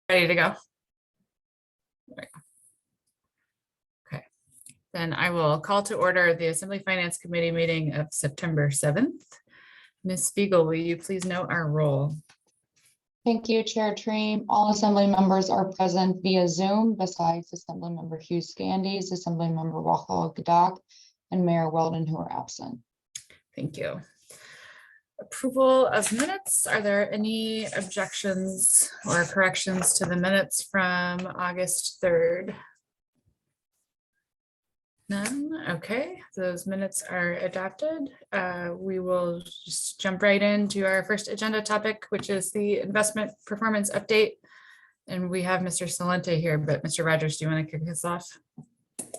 Ready to go? There we go. Okay, then I will call to order the Assembly Finance Committee meeting of September 7th. Ms. Spiegel, will you please note our roll? Thank you, Chair Treem. All Assembly members are present via Zoom besides Assembly Member Hugh Scandies, Assembly Member Rachel Gadak, and Mayor Weldon, who are absent. Thank you. Approval of minutes. Are there any objections or corrections to the minutes from August 3rd? None. Okay, those minutes are adopted. We will just jump right into our first agenda topic, which is the investment performance update. And we have Mr. Salente here, but Mr. Rogers, do you want to kick us off?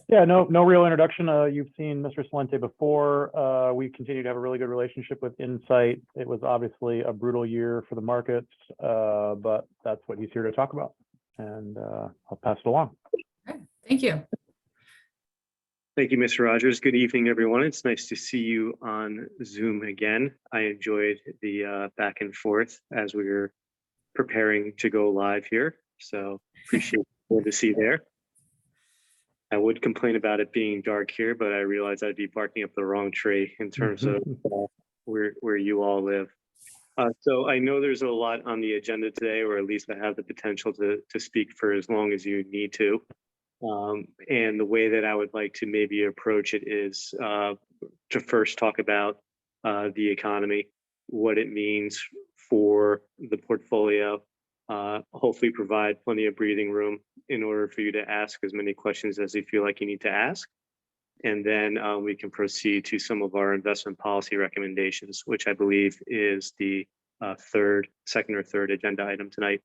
Yeah, no real introduction. You've seen Mr. Salente before. We continue to have a really good relationship with Insight. It was obviously a brutal year for the markets, but that's what he's here to talk about. And I'll pass it along. Okay, thank you. Thank you, Mr. Rogers. Good evening, everyone. It's nice to see you on Zoom again. I enjoyed the back and forth as we were preparing to go live here. So appreciate what to see there. I would complain about it being dark here, but I realized I'd be barking up the wrong tree in terms of where you all live. So I know there's a lot on the agenda today, or at least I have the potential to speak for as long as you need to. And the way that I would like to maybe approach it is to first talk about the economy, what it means for the portfolio, hopefully provide plenty of breathing room in order for you to ask as many questions as you feel like you need to ask. And then we can proceed to some of our investment policy recommendations, which I believe is the second or third agenda item tonight.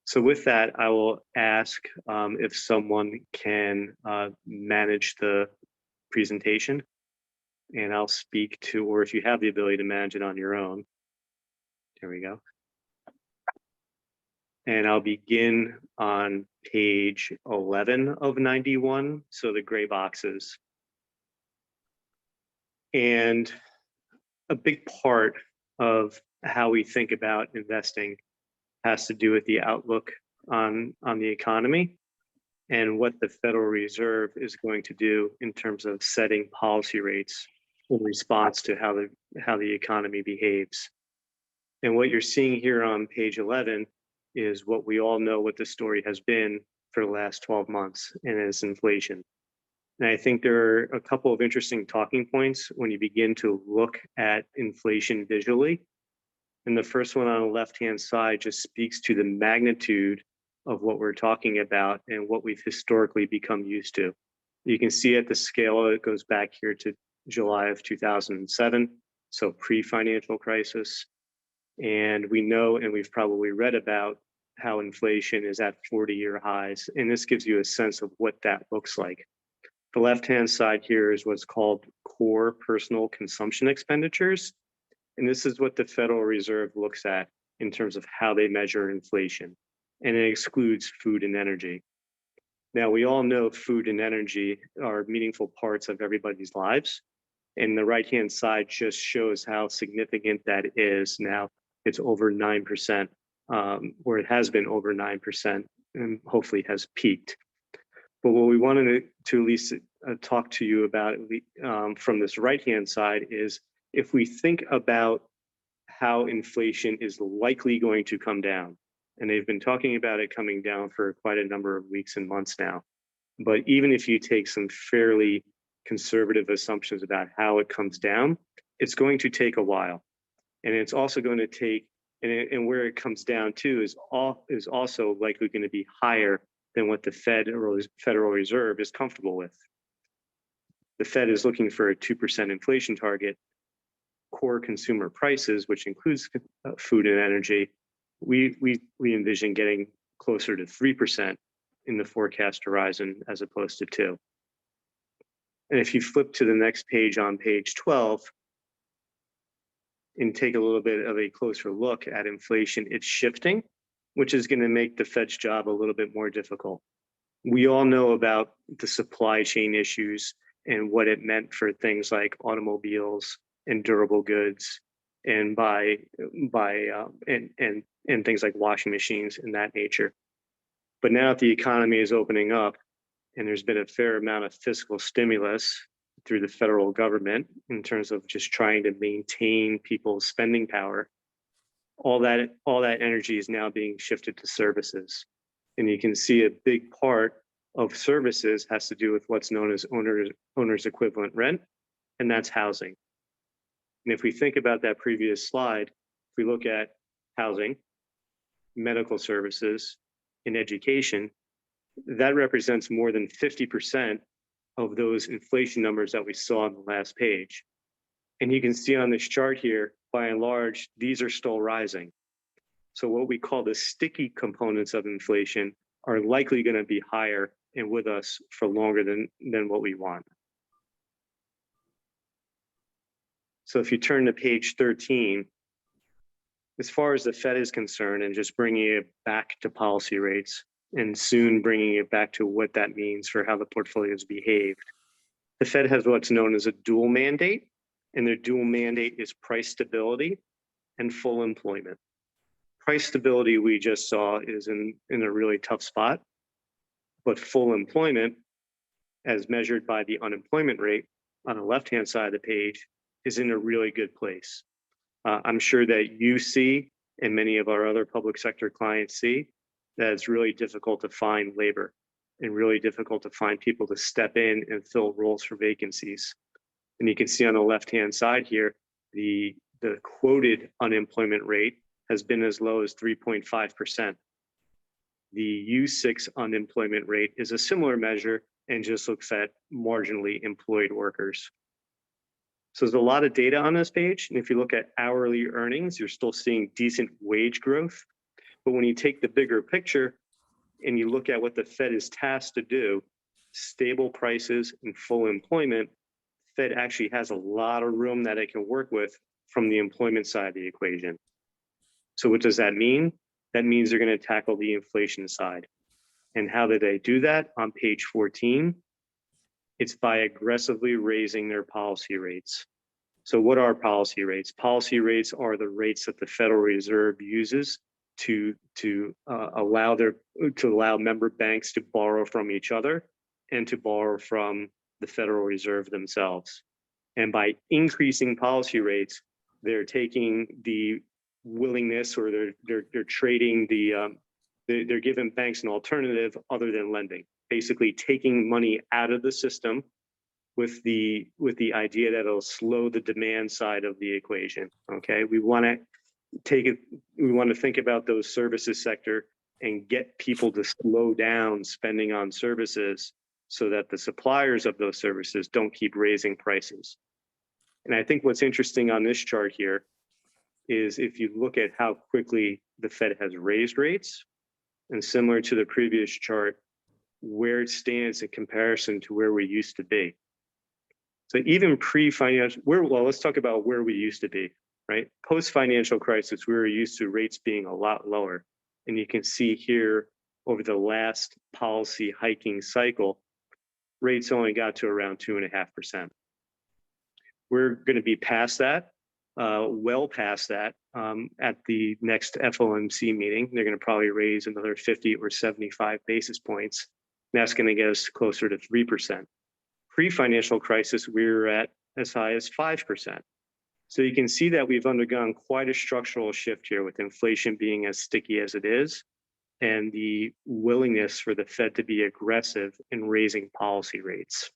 So with that, I will ask if someone can manage the presentation, and I'll speak to, or if you have the ability to manage it on your own. There we go. And I'll begin on page 11 of 91, so the gray boxes. And a big part of how we think about investing has to do with the outlook on the economy and what the Federal Reserve is going to do in terms of setting policy rates in response to how the economy behaves. And what you're seeing here on page 11 is what we all know what the story has been for the last 12 months, and it's inflation. And I think there are a couple of interesting talking points when you begin to look at inflation visually. And the first one on the left-hand side just speaks to the magnitude of what we're talking about and what we've historically become used to. You can see at the scale, it goes back here to July of 2007, so pre-financial crisis. And we know, and we've probably read about how inflation is at 40-year highs. And this gives you a sense of what that looks like. The left-hand side here is what's called core personal consumption expenditures. And this is what the Federal Reserve looks at in terms of how they measure inflation. And it excludes food and energy. Now, we all know food and energy are meaningful parts of everybody's lives. And the right-hand side just shows how significant that is. Now, it's over 9%, or it has been over 9%, and hopefully has peaked. But what we wanted to at least talk to you about from this right-hand side is if we think about how inflation is likely going to come down, and they've been talking about it coming down for quite a number of weeks and months now. But even if you take some fairly conservative assumptions about how it comes down, it's going to take a while. And it's also going to take, and where it comes down to is also likely going to be higher than what the Federal Reserve is comfortable with. The Fed is looking for a 2% inflation target. Core consumer prices, which includes food and energy, we envision getting closer to 3% in the forecast horizon as opposed to 2%. And if you flip to the next page on page 12 and take a little bit of a closer look at inflation, it's shifting, which is going to make the Fed's job a little bit more difficult. We all know about the supply chain issues and what it meant for things like automobiles and durable goods and and things like washing machines and that nature. But now that the economy is opening up and there's been a fair amount of fiscal stimulus through the federal government in terms of just trying to maintain people's spending power, all that energy is now being shifted to services. And you can see a big part of services has to do with what's known as owner's equivalent rent, and that's housing. And if we think about that previous slide, if we look at housing, medical services, and education, that represents more than 50% of those inflation numbers that we saw on the last page. And you can see on this chart here, by and large, these are still rising. So what we call the sticky components of inflation are likely going to be higher and with us for longer than what we want. So if you turn to page 13, as far as the Fed is concerned, and just bringing it back to policy rates, and soon bringing it back to what that means for how the portfolios behaved, the Fed has what's known as a dual mandate, and their dual mandate is price stability and full employment. Price stability, we just saw, is in a really tough spot, but full employment, as measured by the unemployment rate on the left-hand side of the page, is in a really good place. I'm sure that you see, and many of our other public sector clients see, that it's really difficult to find labor and really difficult to find people to step in and fill roles for vacancies. And you can see on the left-hand side here, the quoted unemployment rate has been as low as 3.5%. The U6 unemployment rate is a similar measure and just looks at marginally employed workers. So there's a lot of data on this page. And if you look at hourly earnings, you're still seeing decent wage growth. But when you take the bigger picture and you look at what the Fed is tasked to do, stable prices and full employment, Fed actually has a lot of room that it can work with from the employment side of the equation. So what does that mean? That means they're going to tackle the inflation side. And how do they do that? On page 14, it's by aggressively raising their policy rates. So what are policy rates? Policy rates are the rates that the Federal Reserve uses to allow member banks to borrow from each other and to borrow from the Federal Reserve themselves. And by increasing policy rates, they're taking the willingness, or they're trading they're giving banks an alternative other than lending, basically taking money out of the system with the idea that it'll slow the demand side of the equation. Okay, we want to think about those services sector and get people to slow down spending on services so that the suppliers of those services don't keep raising prices. And I think what's interesting on this chart here is if you look at how quickly the Fed has raised rates, and similar to the previous chart, where it stands in comparison to where we used to be. So even pre-financial, let's talk about where we used to be, right? Post-financial crisis, we were used to rates being a lot lower. And you can see here over the last policy hiking cycle, rates only got to around 2.5%. We're going to be past that, well past that at the next FOMC meeting. They're going to probably raise another 50 or 75 basis points. And that's going to get us closer to 3%. Pre-financial crisis, we were at as high as 5%. So you can see that we've undergone quite a structural shift here with inflation being as sticky as it is, and the willingness for the Fed to be aggressive in raising policy rates.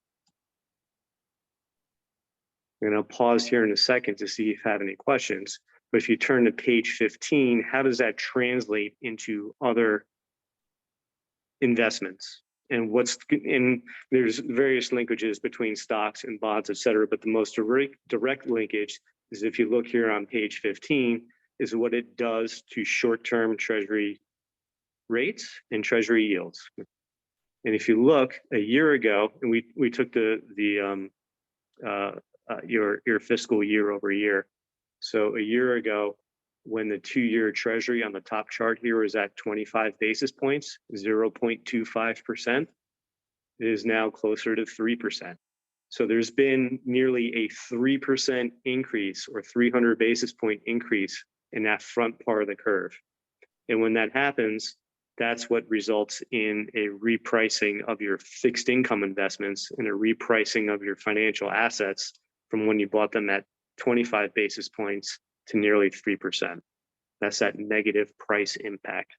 I'm going to pause here in a second to see if you have any questions. But if you turn to page 15, how does that translate into other investments? And there's various linkages between stocks and bonds, et cetera, but the most direct linkage is, if you look here on page 15, is what it does to short-term Treasury rates and Treasury yields. And if you look a year ago, and we took your fiscal year over year. So a year ago, when the 2-year Treasury on the top chart here is at 25 basis points, 0.25%, it is now closer to 3%. So there's been nearly a 3% increase or 300 basis point increase in that front part of the curve. And when that happens, that's what results in a repricing of your fixed income investments and a repricing of your financial assets from when you bought them at 25 basis points to nearly 3%. That's that negative price impact.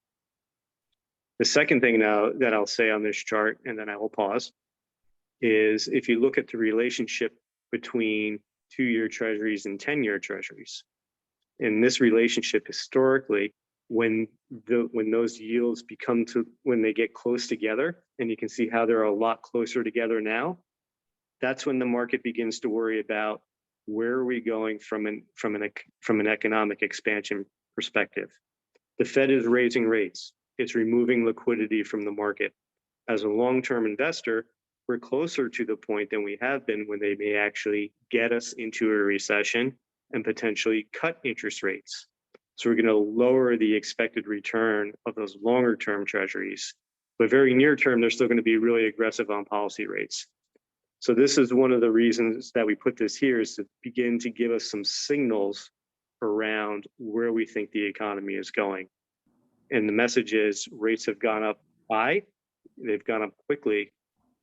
The second thing now that I'll say on this chart, and then I will pause, is if you look at the relationship between 2-year treasuries and 10-year treasuries. In this relationship historically, when those yields when they get close together, and you can see how they're a lot closer together now, that's when the market begins to worry about where are we going from an economic expansion perspective. The Fed is raising rates. It's removing liquidity from the market. As a long-term investor, we're closer to the point than we have been when they may actually get us into a recession and potentially cut interest rates. So we're going to lower the expected return of those longer term treasuries, but very near term, they're still going to be really aggressive on policy rates. So this is one of the reasons that we put this here, is to begin to give us some signals around where we think the economy is going. And the message is rates have gone up high, they've gone up quickly,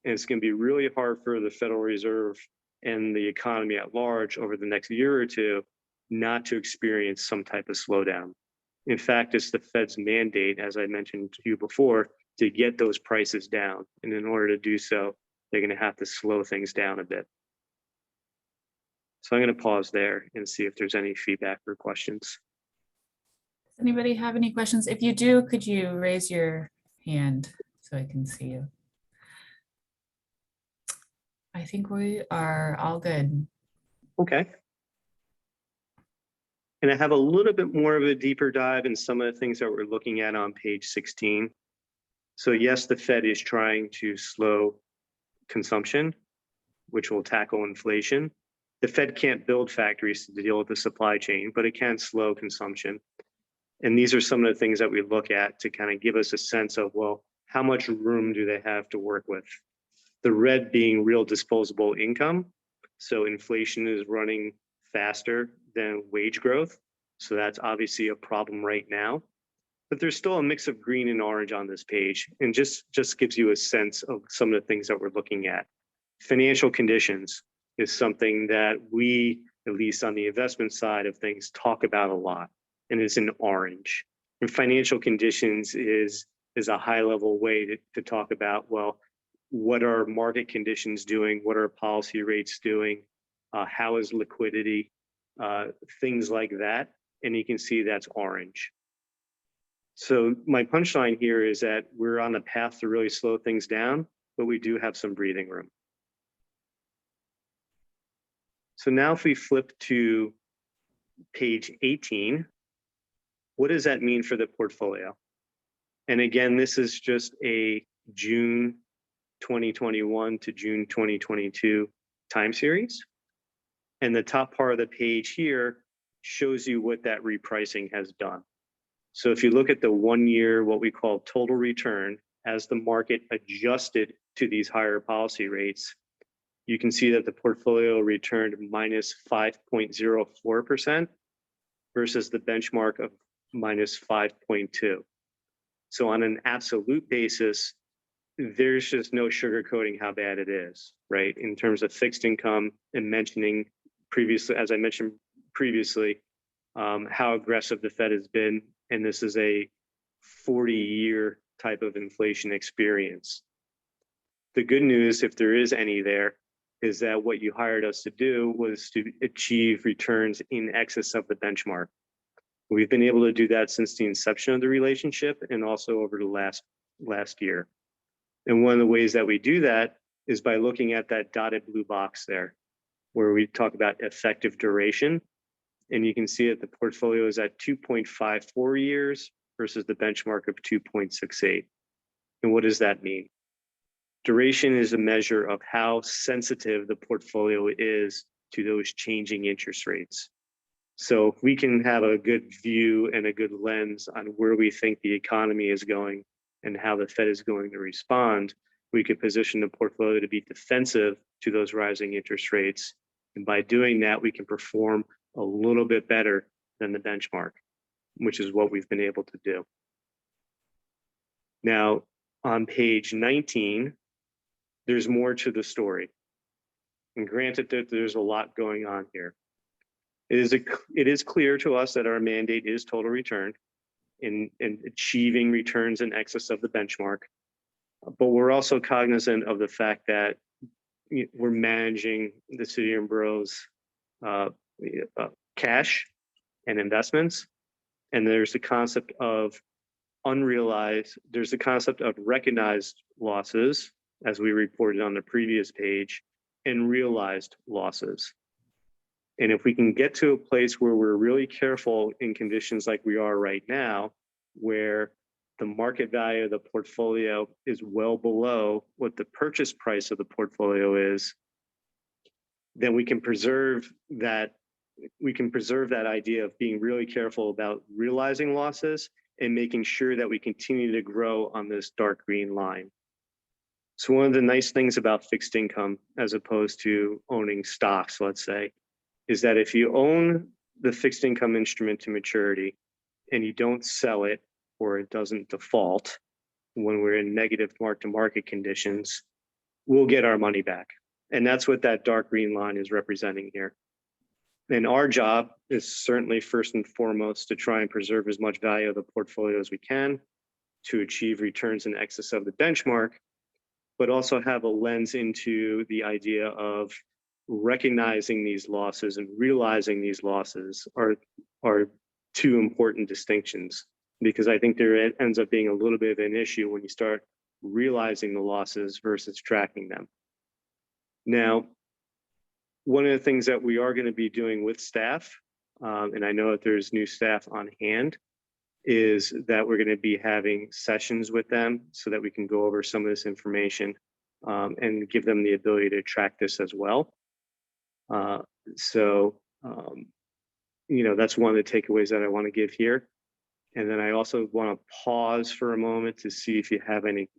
and it's going to be really hard for the Federal Reserve and the economy at large over the next year or two not to experience some type of slowdown. In fact, it's the Fed's mandate, as I mentioned to you before, to get those prices down. And in order to do so, they're going to have to slow things down a bit. So I'm going to pause there and see if there's any feedback or questions. Does anybody have any questions? If you do, could you raise your hand so I can see you? I think we are all good. Okay. And I have a little bit more of a deeper dive in some of the things that we're looking at on page 16. So yes, the Fed is trying to slow consumption, which will tackle inflation. The Fed can't build factories to deal with the supply chain, but it can slow consumption. And these are some of the things that we look at to kind of give us a sense of, well, how much room do they have to work with? The red being real disposable income. So inflation is running faster than wage growth. So that's obviously a problem right now. But there's still a mix of green and orange on this page, and just gives you a sense of some of the things that we're looking at. Financial conditions is something that we, at least on the investment side of things, talk about a lot, and it's in orange. And financial conditions is a high-level way to talk about, well, what are market conditions doing? What are policy rates doing? How is liquidity? Things like that. And you can see that's orange. So my punchline here is that we're on a path to really slow things down, but we do have some breathing room. So now if we flip to page 18, what does that mean for the portfolio? And again, this is just a June 2021 to June 2022 time series. And the top part of the page here shows you what that repricing has done. So if you look at the 1 year, what we call total return, as the market adjusted to these higher policy rates, you can see that the portfolio returned minus 5.04% versus the benchmark of minus 5.2. So on an absolute basis, there's just no sugarcoating how bad it is, right? In terms of fixed income, and mentioning previously, as I mentioned previously, how aggressive the Fed has been, and this is a 40-year type of inflation experience. The good news, if there is any there, is that what you hired us to do was to achieve returns in excess of the benchmark. We've been able to do that since the inception of the relationship and also over the last year. And one of the ways that we do that is by looking at that dotted blue box there, where we talk about effective duration. And you can see that the portfolio is at 2.54 years versus the benchmark of 2.68. And what does that mean? Duration is a measure of how sensitive the portfolio is to those changing interest rates. So if we can have a good view and a good lens on where we think the economy is going and how the Fed is going to respond, we could position the portfolio to be defensive to those rising interest rates. And by doing that, we can perform a little bit better than the benchmark, which is what we've been able to do. Now, on page 19, there's more to the story. And granted that there's a lot going on here. It is clear to us that our mandate is total return in achieving returns in excess of the benchmark. But we're also cognizant of the fact that we're managing the city and borough's cash and investments. And there's the concept of there's the concept of recognized losses, as we reported on the previous page, and realized losses. And if we can get to a place where we're really careful in conditions like we are right now, where the market value of the portfolio is well below what the purchase price of the portfolio is, then we can preserve that idea of being really careful about realizing losses and making sure that we continue to grow on this dark green line. So one of the nice things about fixed income, as opposed to owning stocks, let's say, is that if you own the fixed income instrument to maturity and you don't sell it or it doesn't default when we're in negative mark-to-market conditions, we'll get our money back. And that's what that dark green line is representing here. And our job is certainly first and foremost to try and preserve as much value of the portfolio as we can to achieve returns in excess of the benchmark, but also have a lens into the idea of recognizing these losses and realizing these losses are two important distinctions, because I think there ends up being a little bit of an issue when you start realizing the losses versus tracking them. Now, one of the things that we are going to be doing with staff, and I know that there's new staff on hand, is that we're going to be having sessions with them so that we can go over some of this information and give them the ability to track this as well. That's one of the takeaways that I want to give here. And then I also want to pause for a moment to see if you have any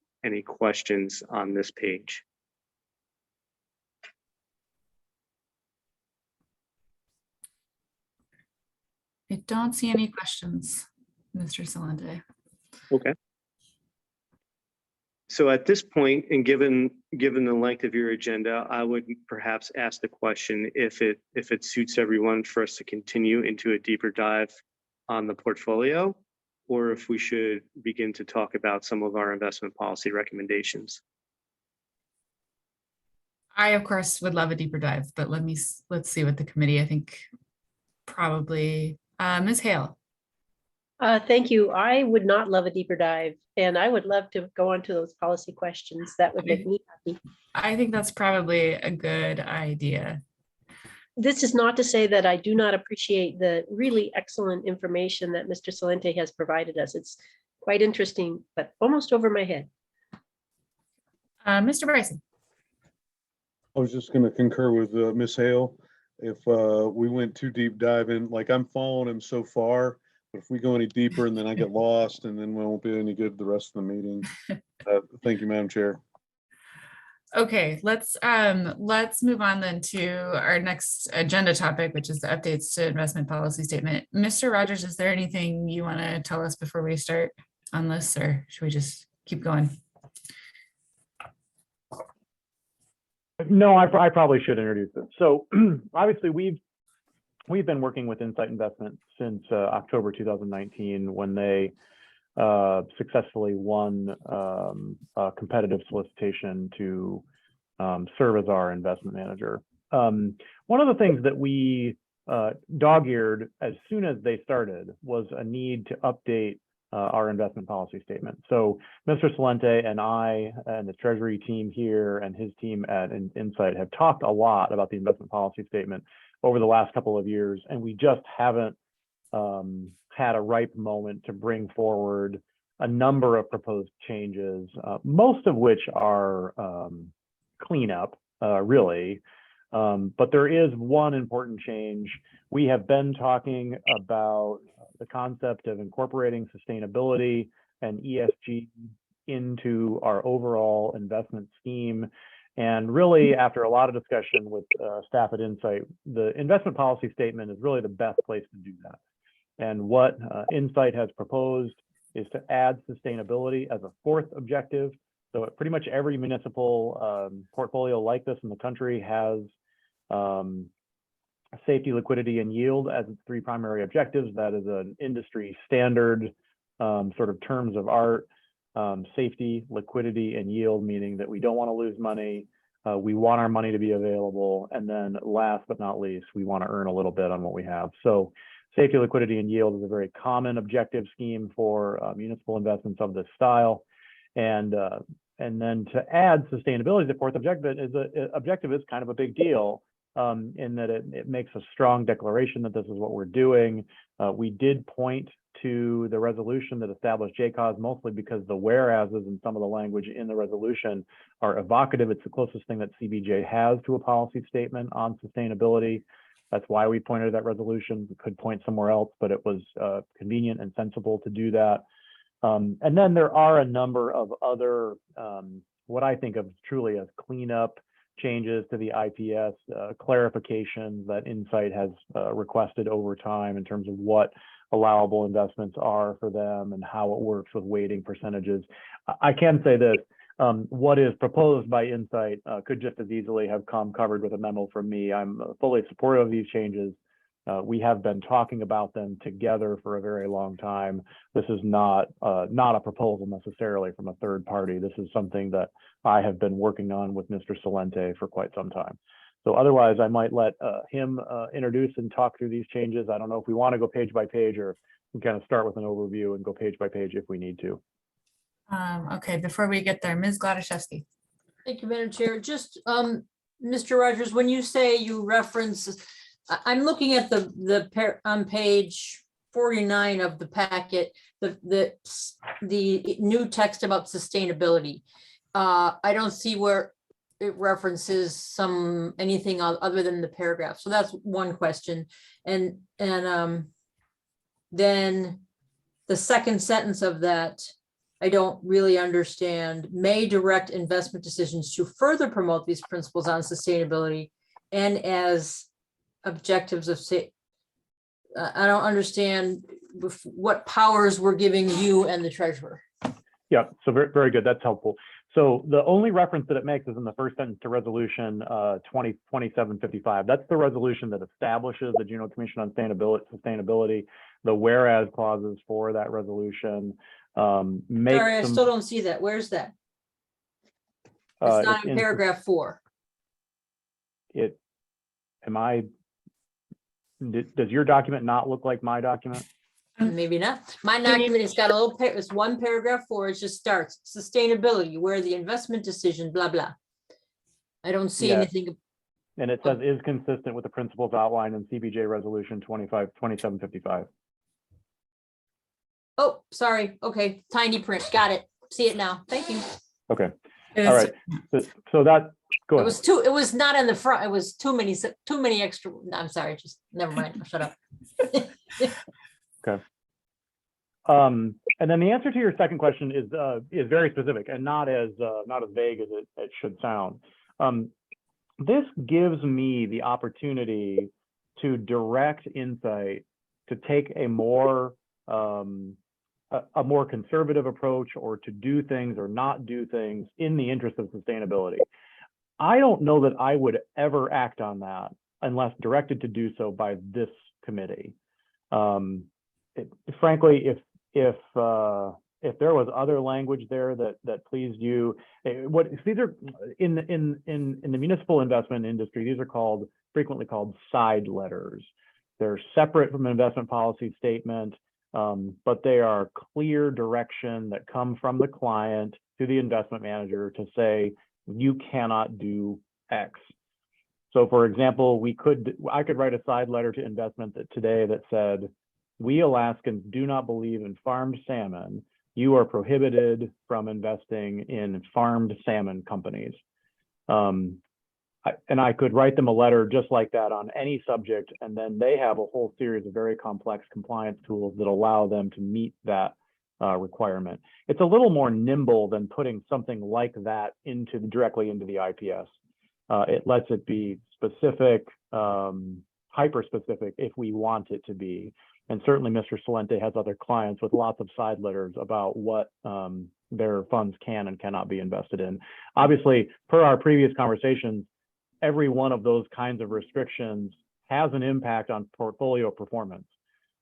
questions on this page. I don't see any questions, Mr. Salente. Okay. So at this point, and given the length of your agenda, I would perhaps ask the question if it suits everyone for us to continue into a deeper dive on the portfolio, or if we should begin to talk about some of our investment policy recommendations. I, of course, would love a deeper dive, but let's see what the committee, I think probably Ms. Hale. Thank you. I would not love a deeper dive, and I would love to go on to those policy questions. That would make me happy. I think that's probably a good idea. This is not to say that I do not appreciate the really excellent information that Mr. Salente has provided us. It's quite interesting, but almost over my head. Mr. Bryson. I was just going to concur with Ms. Hale. If we went too deep diving, like I'm following him so far, but if we go any deeper and then I get lost and then we won't be any good the rest of the meeting. Thank you, Madam Chair. Okay, let's move on then to our next agenda topic, which is the updates to investment policy statement. Mr. Rogers, is there anything you want to tell us before we start on this, or should we just keep going? No, I probably should introduce it. So obviously we've been working with Insight Investment since October 2019, when they successfully won a competitive solicitation to serve as our investment manager. One of the things that we dog-eared as soon as they started was a need to update our investment policy statement. So Mr. Salente and I and the Treasury team here and his team at Insight have talked a lot about the investment policy statement over the last couple of years, and we just haven't had a ripe moment to bring forward a number of proposed changes, most of which are cleanup, really. But there is one important change. We have been talking about the concept of incorporating sustainability and ESG into our overall investment scheme. And really, after a lot of discussion with staff at Insight, the investment policy statement is really the best place to do that. And what Insight has proposed is to add sustainability as a fourth objective. So pretty much every municipal portfolio like this in the country has safety, liquidity, and yield as its three primary objectives. That is an industry standard sort of terms of art. Safety, liquidity, and yield, meaning that we don't want to lose money. We want our money to be available. And then last but not least, we want to earn a little bit on what we have. So safety, liquidity, and yield is a very common objective scheme for municipal investments of this style. And then to add sustainability, the fourth objective is kind of a big deal in that it makes a strong declaration that this is what we're doing. We did point to the resolution that established JCAUS mostly because the whereases and some of the language in the resolution are evocative. It's the closest thing that CBJ has to a policy statement on sustainability. That's why we pointed to that resolution. We could point somewhere else, but it was convenient and sensible to do that. And then there are a number of other, what I think of truly as cleanup changes to the IPS, clarifications that Insight has requested over time in terms of what allowable investments are for them and how it works with weighting percentages. I can say this, what is proposed by Insight could just as easily have come covered with a memo from me. I'm fully supportive of these changes. We have been talking about them together for a very long time. This is not a proposal necessarily from a third party. This is something that I have been working on with Mr. Salente for quite some time. So otherwise, I might let him introduce and talk through these changes. I don't know if we want to go page by page or we kind of start with an overview and go page by page if we need to. Okay, before we get there, Ms. Gladysewski. Thank you, Madam Chair. Just, Mr. Rogers, when you say you reference, I'm looking at on page 49 of the packet, the new text about sustainability. I don't see where it references anything other than the paragraph. So that's one question. And then the second sentence of that, I don't really understand. May direct investment decisions to further promote these principles on sustainability and as objectives of I don't understand what powers we're giving you and the treasurer. Yeah, so very, very good. That's helpful. So the only reference that it makes is in the first sentence to resolution 2755. That's the resolution that establishes the Juneau Commission on Sustainability, the whereas clauses for that resolution. Sorry, I still don't see that. Where's that? It's not in paragraph 4. Does your document not look like my document? Maybe not. My document has got a little, it's one paragraph 4. It just starts sustainability, where the investment decision, blah, blah. I don't see anything. And it says is consistent with the principles outlined in CBJ resolution 2755. Oh, sorry. Okay, tiny print. Got it. See it now. Thank you. Okay. All right. So that, go ahead. It was not in the front. It was too many extra. I'm sorry. Just never mind. Shut up. Okay. And then the answer to your second question is very specific and not as vague as it should sound. This gives me the opportunity to direct Insight to take a more conservative approach, or to do things or not do things in the interest of sustainability. I don't know that I would ever act on that unless directed to do so by this committee. Frankly, if there was other language there that pleased you, these are in the municipal investment industry, these are frequently called side letters. They're separate from an investment policy statement, but they are clear direction that come from the client to the investment manager to say, you cannot do X. So for example, I could write a side letter to investment today that said, we Alaskans do not believe in farmed salmon. You are prohibited from investing in farmed salmon companies. And I could write them a letter just like that on any subject, and then they have a whole series of very complex compliance tools that allow them to meet that requirement. It's a little more nimble than putting something like that directly into the IPS. It lets it be specific, hyper-specific if we want it to be. And certainly Mr. Salente has other clients with lots of side letters about what their funds can and cannot be invested in. Obviously, per our previous conversations, every one of those kinds of restrictions has an impact on portfolio performance,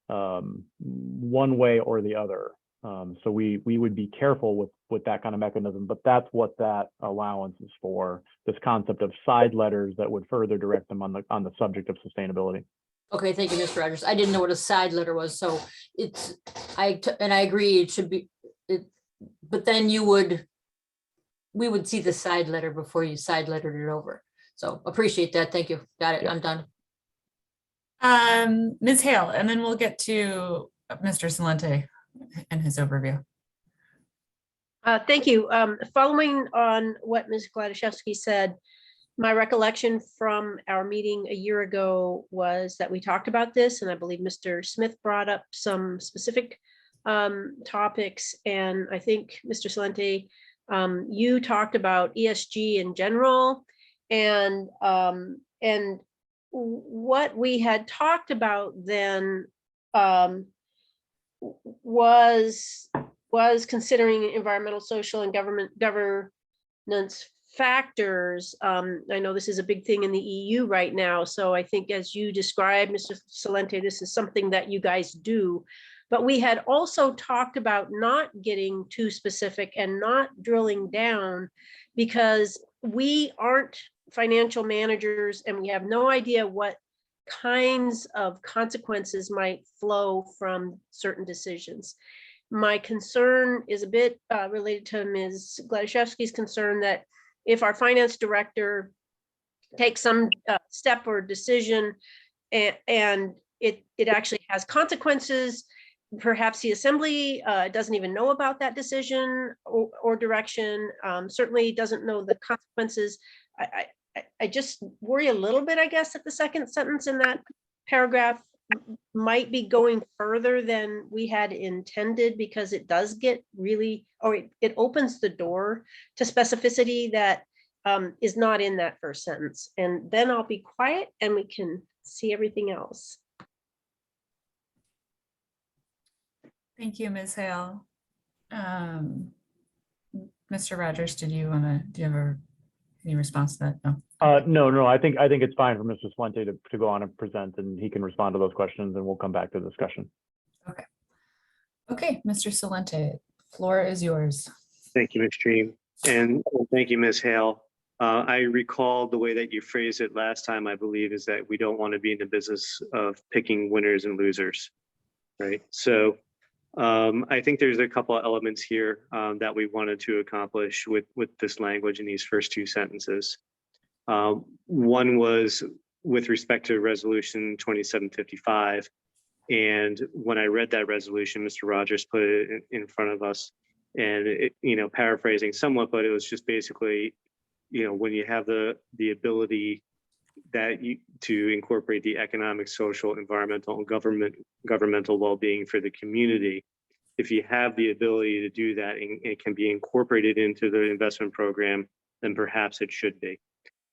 one way or the other. So we would be careful with that kind of mechanism, but that's what that allowance is for, this concept of side letters that would further direct them on the subject of sustainability. Okay, thank you, Mr. Rogers. I didn't know what a side letter was, so it's, and I agree, it should be, but then we would see the side letter before you side lettered it over. So appreciate that. Thank you. Got it. Yeah. I'm done. Ms. Hale, and then we'll get to Mr. Salente and his overview. Thank you. Following on what Ms. Gladaszewski said, my recollection from our meeting a year ago was that we talked about this, and I believe Mr. Smith brought up some specific topics. And I think, Mr. Salente, you talked about ESG in general, and what we had talked about then was considering environmental, social, and governance factors. I know this is a big thing in the EU right now, so I think, as you described, Mr. Salente, this is something that you guys do. But we had also talked about not getting too specific and not drilling down, because we aren't financial managers and we have no idea what kinds of consequences might flow from certain decisions. My concern is a bit related to Ms. Gladaszewski's concern that if our finance director takes some step or decision and it actually has consequences, perhaps the assembly doesn't even know about that decision or direction, certainly doesn't know the consequences. I just worry a little bit, I guess, that the second sentence in that paragraph might be going further than we had intended, because it does get really, or it opens the door to specificity that is not in that first sentence. And then I'll be quiet and we can see everything else. Thank you, Ms. Hale. Mr. Rogers, do you have any response to that? No. No, I think it's fine for Mr. Salente to go on and present, and he can respond to those questions, and we'll come back to the discussion. Okay, Mr. Salente, floor is yours. Thank you, Ms. Stream, and thank you, Ms. Hale. I recall the way that you phrased it last time, I believe, is that we don't want to be in the business of picking winners and losers, right? So I think there's a couple of elements here that we wanted to accomplish with this language in these first two sentences. One was with respect to resolution 2755. And when I read that resolution, Mr. Rogers put it in front of us, and it, paraphrasing somewhat, but it was just basically, when you have the ability to incorporate the economic, social, environmental, and governmental well-being for the community, if you have the ability to do that and it can be incorporated into the investment program, then perhaps it should be.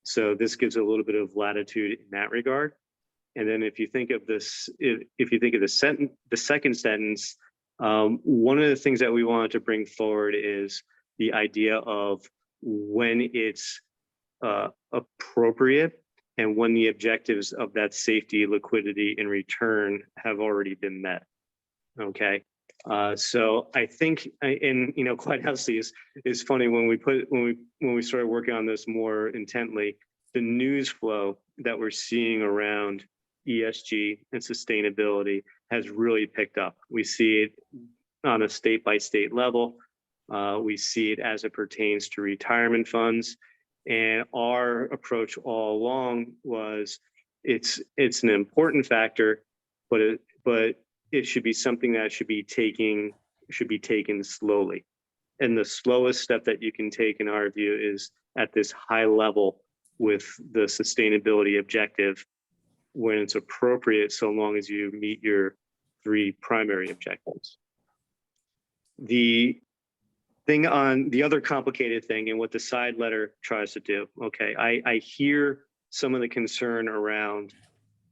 So this gives a little bit of latitude in that regard. And then if you think of this, if you think of the second sentence, one of the things that we wanted to bring forward is the idea of when it's appropriate and when the objectives of that safety, liquidity, and return have already been met. Okay. So I think, and quite honestly, is funny when we started working on this more intently, the news flow that we're seeing around ESG and sustainability has really picked up. We see it on a state-by-state level. We see it as it pertains to retirement funds. And our approach all along was it's an important factor, but it should be something that should be taken slowly. And the slowest step that you can take, in our view, is at this high level with the sustainability objective when it's appropriate, so long as you meet your three primary objectives. The thing on the other complicated thing and what the side letter tries to do, okay, I hear some of the concern around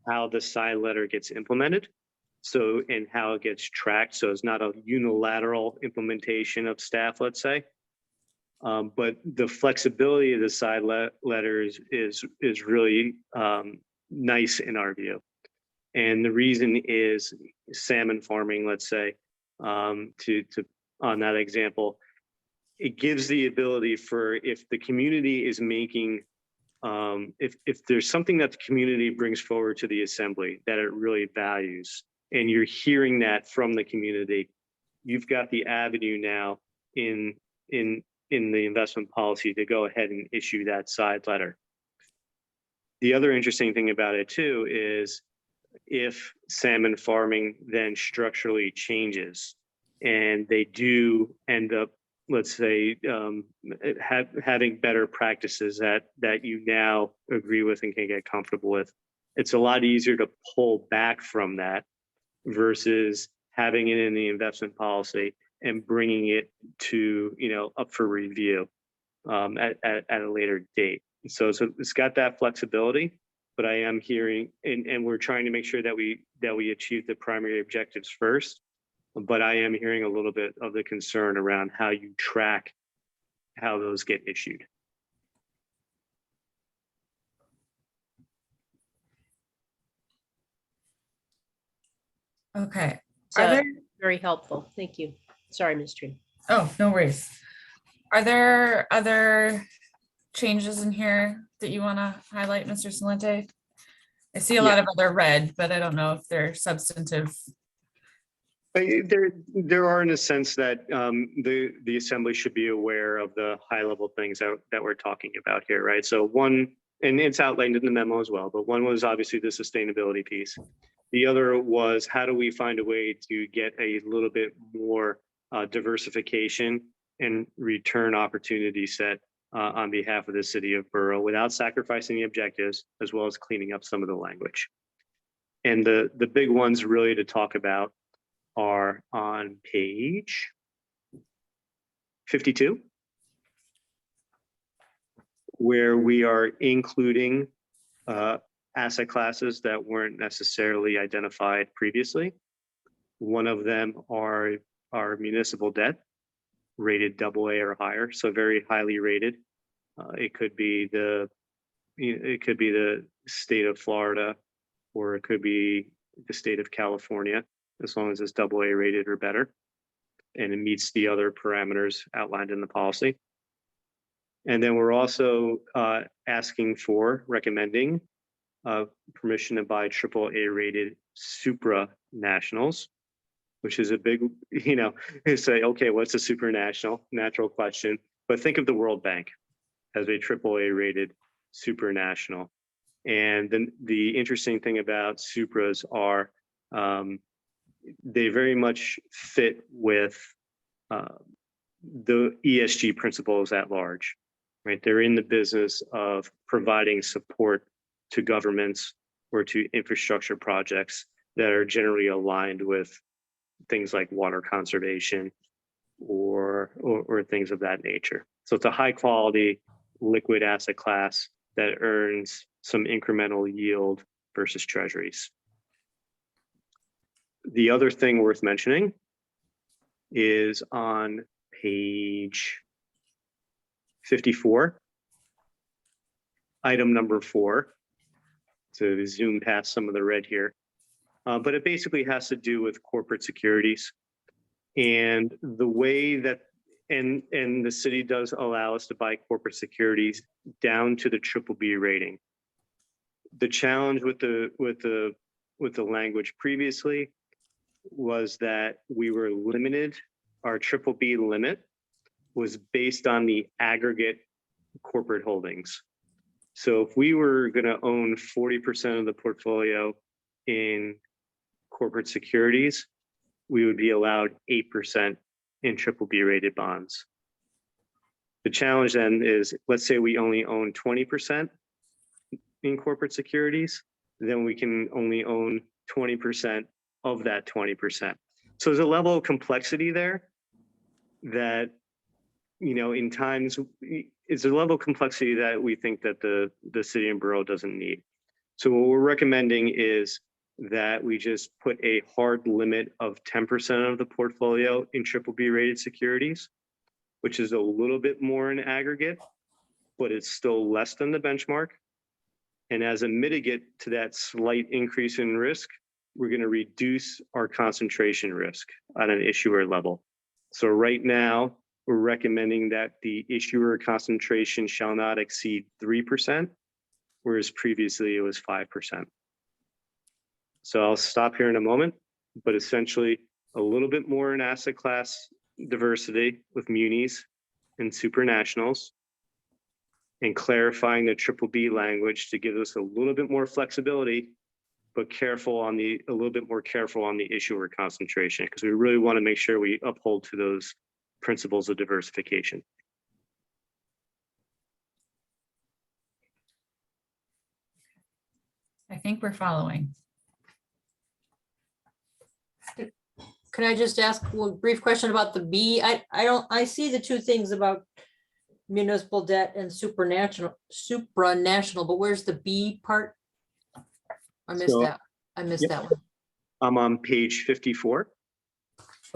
how the side letter gets implemented. So, and how it gets tracked. So it's not a unilateral implementation of staff, let's say. But the flexibility of the side letters is really nice in our view. And the reason is salmon farming, let's say, to on that example, it gives the ability for, if the community is making, if there's something that the community brings forward to the assembly that it really values, and you're hearing that from the community, you've got the avenue now in the investment policy to go ahead and issue that side letter. The other interesting thing about it too is if salmon farming then structurally changes and they do end up, let's say, having better practices that you now agree with and can get comfortable with, it's a lot easier to pull back from that versus having it in the investment policy and bringing it to, up for review at a later date. So it's got that flexibility, but I am hearing, and we're trying to make sure that we achieve the primary objectives first. But I am hearing a little bit of the concern around how you track how those get issued. Okay. So, Are there, very helpful. Thank you. Sorry, Ms. Tree. oh, no worries. Are there other changes in here that you want to highlight, Mr. Salente? I see a lot of other red, but I don't know if they're substantive. There are, in a sense, that the assembly should be aware of the high level things that we're talking about here, right? So one, and it's outlined in the memo as well, but one was obviously the sustainability piece. The other was, how do we find a way to get a little bit more diversification and return opportunity set on behalf of the city of Borough without sacrificing the objectives, as well as cleaning up some of the language. And the big ones really to talk about are on page 52, where we are including asset classes that weren't necessarily identified previously. One of them are municipal debt, rated AA or higher, so very highly rated. It could be the state of Florida, or it could be the state of California, as long as it's AA rated or better, and it meets the other parameters outlined in the policy. And then we're also recommending permission to buy AAA rated supranationals, which is a big, say, okay, what's a supranational? Natural question. But think of the World Bank as a AAA rated supranational. And then the interesting thing about supras are they very much fit with the ESG principles at large, right? They're in the business of providing support to governments or to infrastructure projects that are generally aligned with things like water conservation or things of that nature. So it's a high quality liquid asset class that earns some incremental yield versus treasuries. The other thing worth mentioning is on page 54, item number 4. So zoom past some of the red here, but it basically has to do with corporate securities and the way that, and the city does allow us to buy corporate securities down to the BBB rating. The challenge with the language previously was that we were limited. Our BBB limit was based on the aggregate corporate holdings. So if we were going to own 40% of the portfolio in corporate securities, we would be allowed 8% in BBB rated bonds. The challenge then is, let's say we only own 20% in corporate securities, then we can only own 20% of that 20%. So there's a level of complexity there that, in times, it's a level of complexity that we think that the city and borough doesn't need. So what we're recommending is that we just put a hard limit of 10% of the portfolio in BBB rated securities, which is a little bit more in aggregate, but it's still less than the benchmark. And as a mitigate to that slight increase in risk, we're going to reduce our concentration risk on an issuer level. So right now, we're recommending that the issuer concentration shall not exceed 3%, whereas previously it was 5%. So I'll stop here in a moment, but essentially a little bit more in asset class diversity with munis and supranationals, and clarifying the BBB language to give us a little bit more flexibility, but a little bit more careful on the issuer concentration, because we really want to make sure we uphold to those principles of diversification. I think we're following. Can I just ask a brief question about the B? I see the two things about municipal debt and supranational, but where's the B part? I missed So, that. I missed yep. that one. I'm on page 54.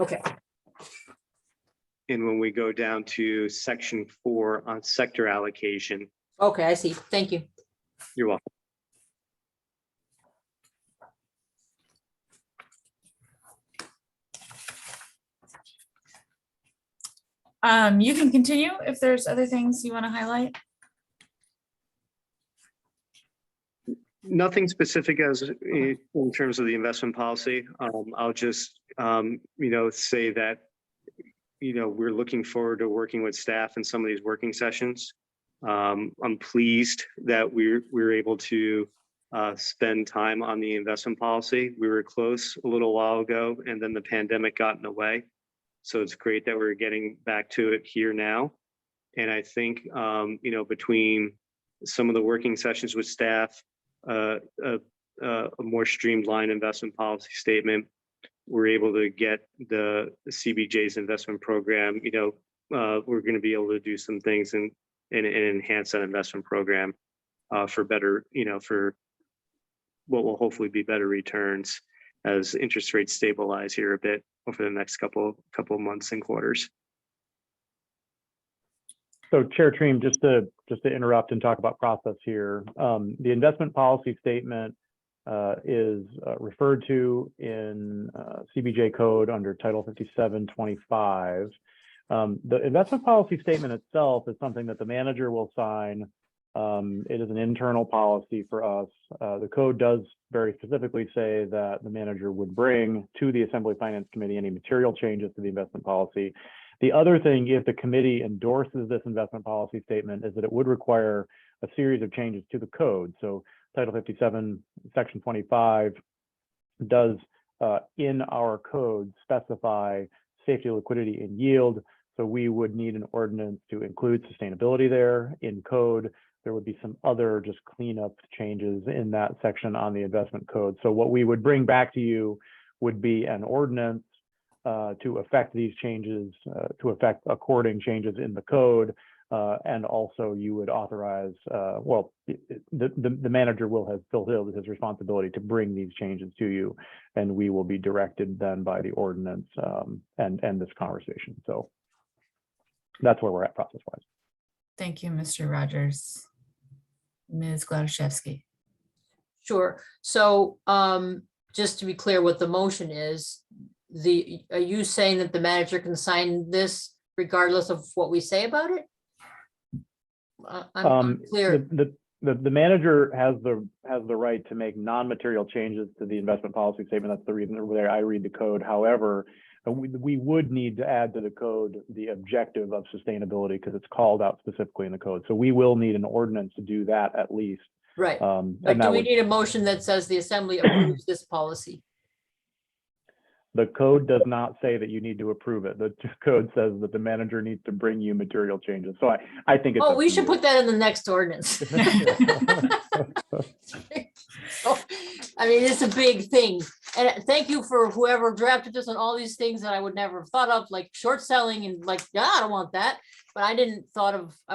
Okay. And when we go down to section 4 on sector allocation, Okay, I see. Thank you. you're welcome. You can continue if there's other things you want to highlight. Nothing specific as in terms of the investment policy. I'll just, say that, we're looking forward to working with staff in some of these working sessions. I'm pleased that we're able to spend time on the investment policy. We were close a little while ago, and then the pandemic got in the way. So it's great that we're getting back to it here now. And I think, between some of the working sessions with staff, a more streamlined investment policy statement, we're able to get the CBJ's investment program. We're going to be able to do some things and enhance that investment program for better, for what will hopefully be better returns as interest rates stabilize here a bit over the next couple of months and quarters. So Chair Treem, just to interrupt and talk about process here, the investment policy statement is referred to in CBJ code under Title 5725. The investment policy statement itself is something that the manager will sign. It is an internal policy for us. The code does very specifically say that the manager would bring to the Assembly Finance Committee any material changes to the investment policy. The other thing, if the committee endorses this investment policy statement, is that it would require a series of changes to the code. So Title 57, Section 25 does in our code specify safety, liquidity, and yield. So we would need an ordinance to include sustainability there in code. There would be some other just cleanup changes in that section on the investment code. So what we would bring back to you would be an ordinance to affect these changes, to affect according changes in the code. And also you would authorize, the manager will have fulfilled his responsibility to bring these changes to you, and we will be directed then by the ordinance and this conversation. So that's where we're at process-wise. Thank you, Mr. Rogers. Ms. Gladaszewski. Sure. So just to be clear what the motion is, are you saying that the manager can sign this regardless of what we say about it? I'm clear. The manager has the right to make non-material changes to the investment policy statement. That's the reason I read the code. However, we would need to add to the code the objective of sustainability because it's called out specifically in the code. So we will need an ordinance to do that at least. Right. But do we need a motion that says the assembly approves this policy? The code does not say that you need to approve it. The code says that the manager needs to bring you material changes. So I think it's. Oh, we should put that in the next ordinance. I mean, it's a big thing. And thank you for whoever drafted this and all these things that I would never have thought of, like short selling and like, yeah, I don't want that. But I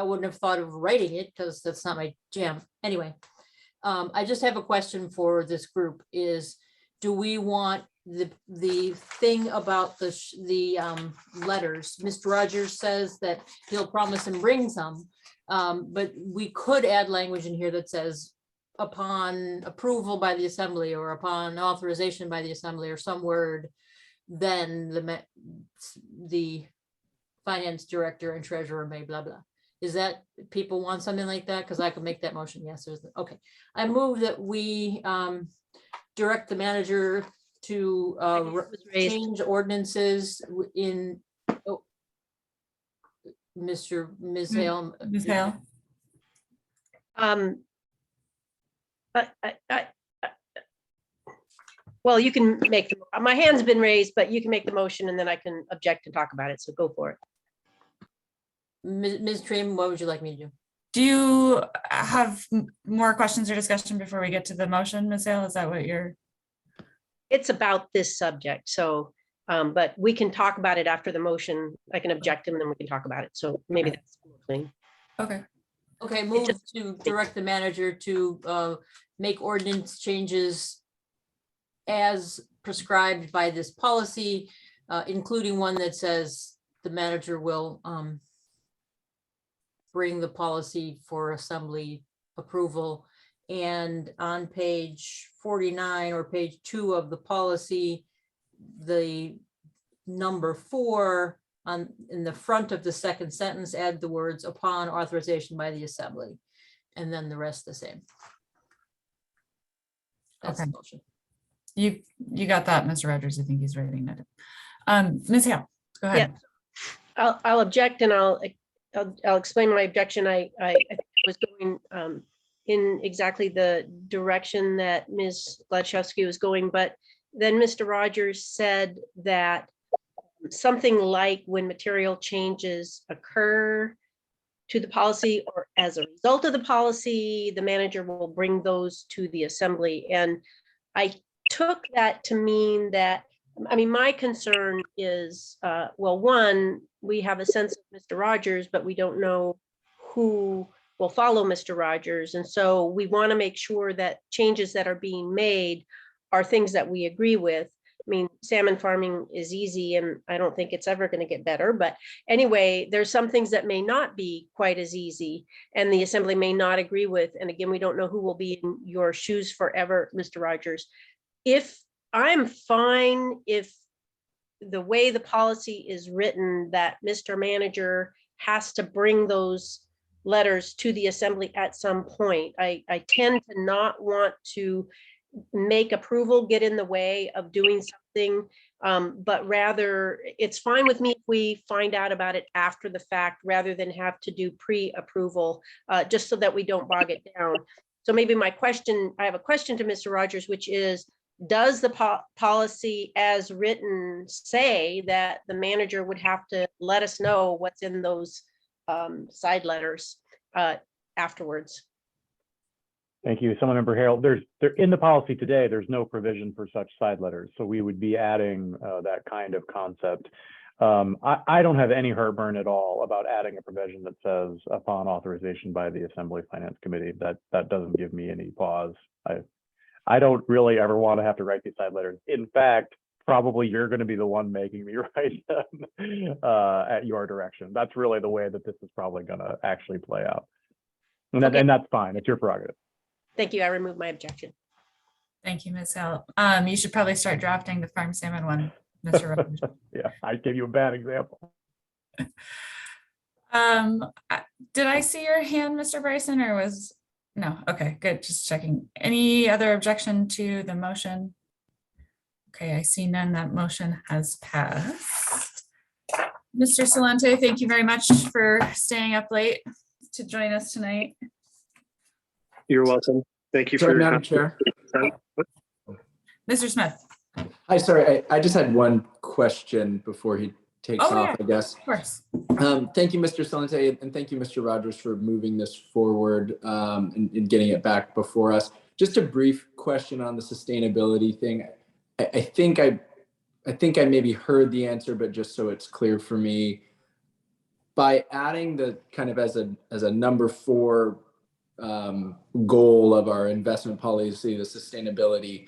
wouldn't have thought of writing it because that's not my jam. Anyway, I just have a question for this group is, do we want the thing about the letters? Mr. Rogers says that he'll promise and bring some, but we could add language in here that says upon approval by the assembly or upon authorization by the assembly or some word, then the finance director and treasurer may blah, blah. Is that, people want something like that? Because I could make that motion. Yes, okay. I move that we direct the manager to change ordinances in Ms. Hale. Ms. Hale? Well, you can make, my hand's been raised, but you can make the motion and then I can object and talk about it. So go for it. Ms. Trim, what would you like me to do? Do you have more questions or discussion before we get to the motion, Ms. Hale? Is that what you're? It's about this subject. So, but we can talk about it after the motion. I can object and then we can talk about it. So maybe that's the thing. Okay. Okay, move to direct the manager to make ordinance changes as prescribed by this policy, including one that says the manager will bring the policy for assembly approval. And on page 49 or page 2 of the policy, the number 4 in the front of the second sentence, add the words upon authorization by the assembly, and then the rest the same. That's Okay. the motion. You got that, Mr. Rogers. I think he's writing that. Ms. Hale, go ahead. Yeah. I'll object and I'll explain my objection. I was going in exactly the direction that Ms. Gladchowski was going, but then Mr. Rogers said that something like when material changes occur to the policy or as a result of the policy, the manager will bring those to the assembly. And I took that to mean that, I mean, my concern is, well, one, we have a sense of Mr. Rogers, but we don't know who will follow Mr. Rogers. And so we want to make sure that changes that are being made are things that we agree with. I mean, salmon farming is easy and I don't think it's ever going to get better. But anyway, there's some things that may not be quite as easy and the assembly may not agree with. And again, we don't know who will be in your shoes forever, Mr. Rogers. If I'm fine, if the way the policy is written that Mr. Manager has to bring those letters to the assembly at some point. I tend to not want to make approval get in the way of doing something, but rather it's fine with me if we find out about it after the fact rather than have to do pre-approval, just so that we don't bog it down. So maybe my question, I have a question to Mr. Rogers, which is, does the policy as written say that the manager would have to let us know what's in those side letters afterwards? Thank you. Someone Harold, there in the policy today, there's no provision for such side letters. So we would be adding that kind of concept. I don't have any heartburn at all about adding a provision that says upon authorization by the Assembly Finance Committee. That doesn't give me any pause. I don't really ever want to have to write these side letters. In fact, probably you're going to be the one making me write them at your direction. That's really the way that this is probably going to actually play out. And, Okay. and that's fine. It's your prerogative. Thank you. I remove my objection. Thank you, Ms. Hill. You should probably start drafting the farm salmon one, Mr. Rogers. Yeah, I gave you a bad example. Did I see your hand, Mr. Bryson, or was, no, okay, good, just checking. Any other objection to the motion? Okay, I see none, that motion has passed. Mr. Salente, thank you very much for staying up late to join us tonight. You're welcome. Thank you for Sorry, your Madam Chair. Mr. Smith. Hi, sorry, I just had one question before he takes Oh, off, yeah. I guess. Of course. Thank you, Mr. Salente, and thank you, Mr. Rogers, for moving this forward and getting it back before us. Just a brief question on the sustainability thing. I think I maybe heard the answer, but just so it's clear for me, by adding the kind of as a number 4 goal of our investment policy, the sustainability,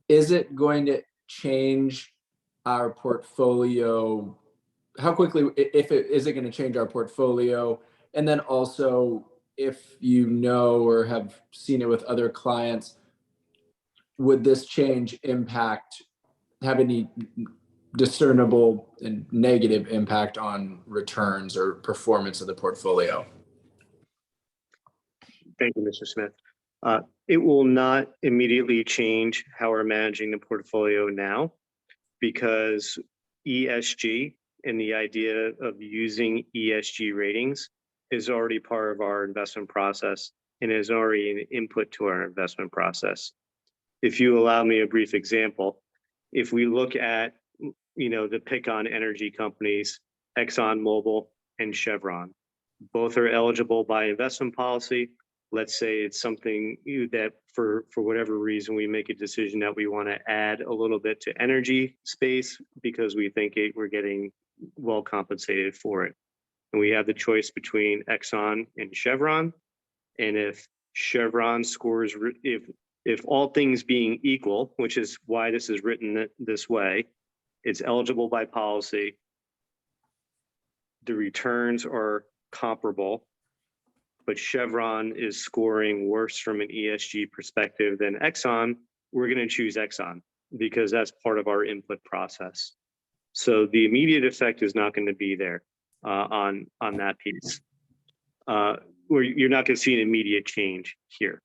is it going to change our portfolio? How quickly, is it going to change our portfolio? And then also, if you know or have seen it with other clients, would this change have any discernible and negative impact on returns or performance of the portfolio? Thank you, Mr. Smith. It will not immediately change how we're managing the portfolio now, because ESG and the idea of using ESG ratings is already part of our investment process and is already an input to our investment process. If you allow me a brief example, if we look at, the pick on energy companies, ExxonMobil and Chevron, both are eligible by investment policy. Let's say it's something that for whatever reason, we make a decision that we want to add a little bit to energy space because we think we're getting well compensated for it. And we have the choice between Exxon and Chevron. And if Chevron scores, if all things being equal, which is why this is written this way, it's eligible by policy. The returns are comparable, but Chevron is scoring worse from an ESG perspective than Exxon. We're going to choose Exxon because that's part of our input process. So the immediate effect is not going to be there on that piece. Where you're not going to see an immediate change here.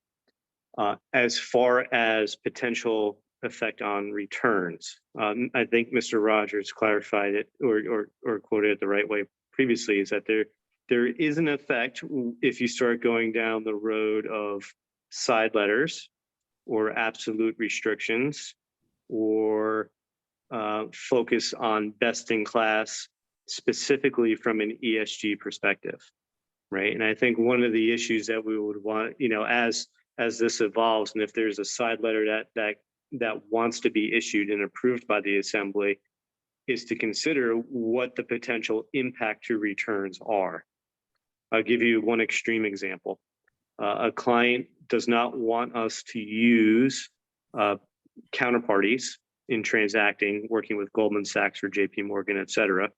As far as potential effect on returns, I think Mr. Rogers clarified it or quoted it the right way previously, is that there is an effect if you start going down the road of side letters or absolute restrictions or focus on best in class, specifically from an ESG perspective, right? And I think one of the issues that we would want, as this evolves, and if there's a side letter that wants to be issued and approved by the assembly, is to consider what the potential impact to returns are. I'll give you one extreme example. A client does not want us to use counterparties in transacting, working with Goldman Sachs or JP Morgan, et cetera,